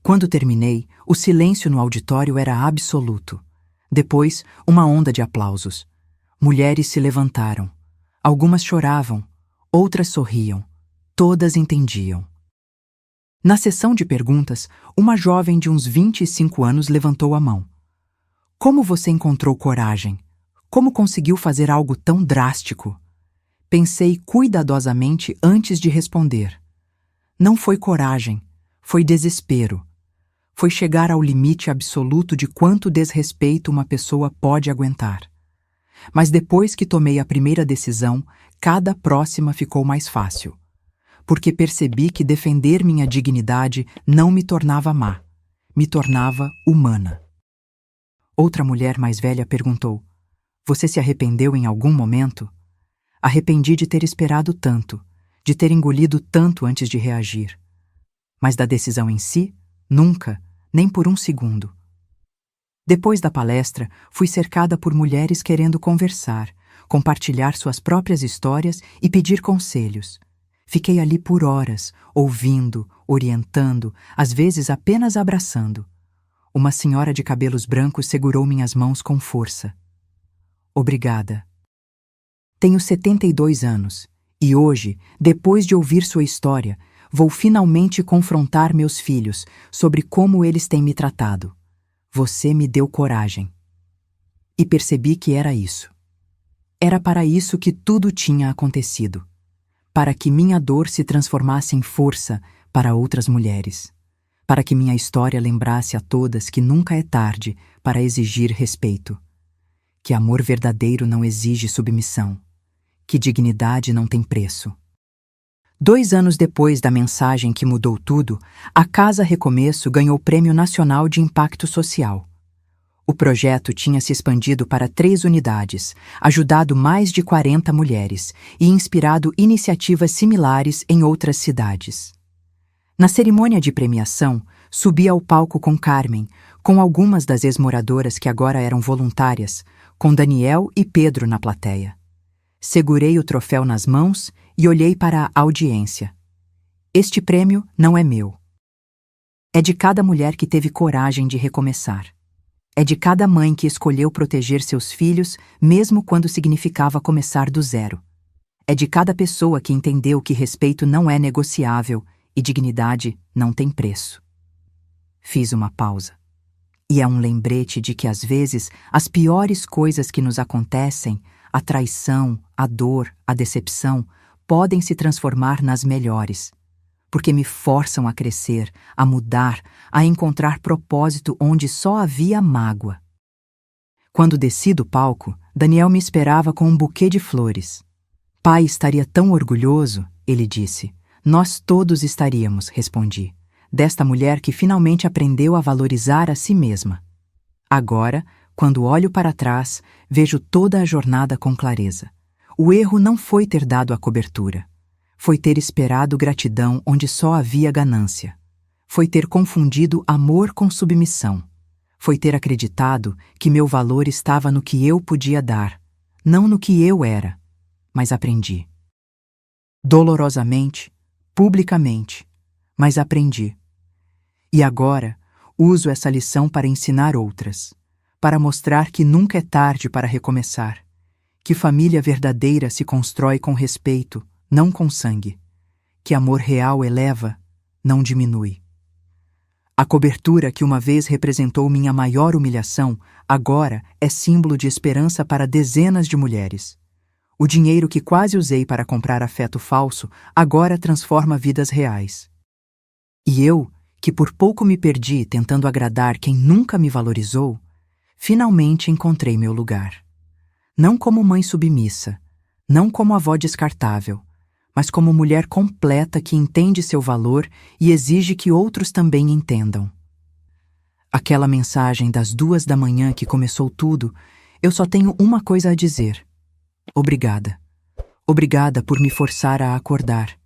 Quando terminei, o silêncio no auditório era absoluto. Depois, uma onda de aplausos. Mulheres se levantaram. Algumas choravam, outras sorriam, todas entendiam. Na sessão de perguntas, uma jovem de uns 25 anos levantou a mão. Como você encontrou coragem? Como conseguiu fazer algo tão drástico? Pensei cuidadosamente antes de responder. Não foi coragem, foi desespero. Foi chegar ao limite absoluto de quanto desrespeito uma pessoa pode aguentar. Mas depois que tomei a primeira decisão, cada próxima ficou mais fácil. Porque percebi que defender minha dignidade não me tornava má, me tornava humana. Outra mulher mais velha perguntou: "Você se arrependeu em algum momento?" Arrependi de ter esperado tanto, de ter engolido tanto antes de reagir. Mas da decisão em si, nunca, nem por um segundo. Depois da palestra, fui cercada por mulheres querendo conversar, compartilhar suas próprias histórias e pedir conselhos. Fiquei ali por horas, ouvindo, orientando, às vezes apenas abraçando. Uma senhora de cabelos brancos segurou minhas mãos com força. "Obrigada. Tenho 72 anos e hoje, depois de ouvir sua história, vou finalmente confrontar meus filhos sobre como eles têm me tratado. Você me deu coragem." E percebi que era isso. Era para isso que tudo tinha acontecido. Para que minha dor se transformasse em força para outras mulheres. Para que minha história lembrasse a todas que nunca é tarde para exigir respeito. Que amor verdadeiro não exige submissão. Que dignidade não tem preço. 2 anos depois da mensagem que mudou tudo, a Casa Recomeço ganhou o Prêmio Nacional de Impacto Social. O projeto tinha se expandido para 3 unidades, ajudado mais de 40 mulheres e inspirado iniciativas similares em outras cidades. Na cerimônia de premiação, subi ao palco com Carmen, com algumas das ex-moradoras que agora eram voluntárias, com Daniel e Pedro na plateia. Segurei o troféu nas mãos e olhei para a audiência. Este prêmio não é meu. É de cada mulher que teve coragem de recomeçar. É de cada mãe que escolheu proteger seus filhos, mesmo quando significava começar do zero. É de cada pessoa que entendeu que respeito não é negociável e dignidade não tem preço. Fiz uma pausa. E é um lembrete de que, às vezes, as piores coisas que nos acontecem, a traição, a dor, a decepção, podem se transformar nas melhores, porque me forçam a crescer, a mudar, a encontrar propósito onde só havia mágoa. Quando desci do palco, Daniel me esperava com um buquê de flores. "Pai estaria tão orgulhoso", ele disse. "Nós todos estaríamos", respondi, desta mulher que finalmente aprendeu a valorizar a si mesma. Agora, quando olho para trás, vejo toda a jornada com clareza. O erro não foi ter dado a cobertura. Foi ter esperado gratidão onde só havia ganância. Foi ter confundido amor com submissão. Foi ter acreditado que meu valor estava no que eu podia dar, não no que eu era. Mas aprendi. Dolorosamente, publicamente, mas aprendi. E agora, uso essa lição para ensinar outras. Para mostrar que nunca é tarde para recomeçar, que família verdadeira se constrói com respeito, não com sangue, que amor real eleva, não diminui. A cobertura que uma vez representou minha maior humilhação, agora é símbolo de esperança para dezenas de mulheres. O dinheiro que quase usei para comprar afeto falso, agora transforma vidas reais. E eu, que por pouco me perdi tentando agradar quem nunca me valorizou, finalmente encontrei meu lugar. Não como mãe submissa, não como avó descartável, mas como mulher completa que entende seu valor e exige que outros também entendam. Aquela mensagem das 2 da manhã que começou tudo, eu só tenho uma coisa a dizer. Obrigada. Obrigada por me forçar a acordar.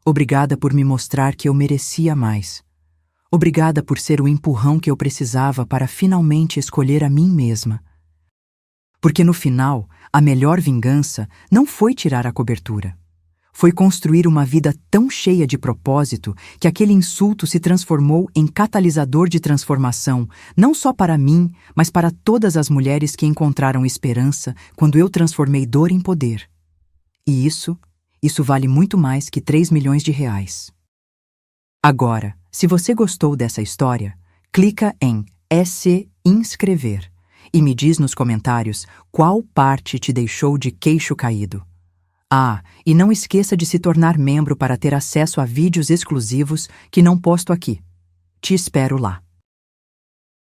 Obrigada por me mostrar que eu merecia mais. Obrigada por ser o empurrão que eu precisava para finalmente escolher a mim mesma. Porque no final, a melhor vingança não foi tirar a cobertura. Foi construir uma vida tão cheia de propósito que aquele insulto se transformou em catalisador de transformação, não só para mim, mas para todas as mulheres que encontraram esperança quando eu transformei dor em poder. E isso vale muito mais que 3 milhões de reais. Agora, se você gostou dessa história, clica em se inscrever e me diz nos comentários qual parte te deixou de queixo caído. Ah, e não esqueça de se tornar membro para ter acesso a vídeos exclusivos que não posto aqui. Te espero lá.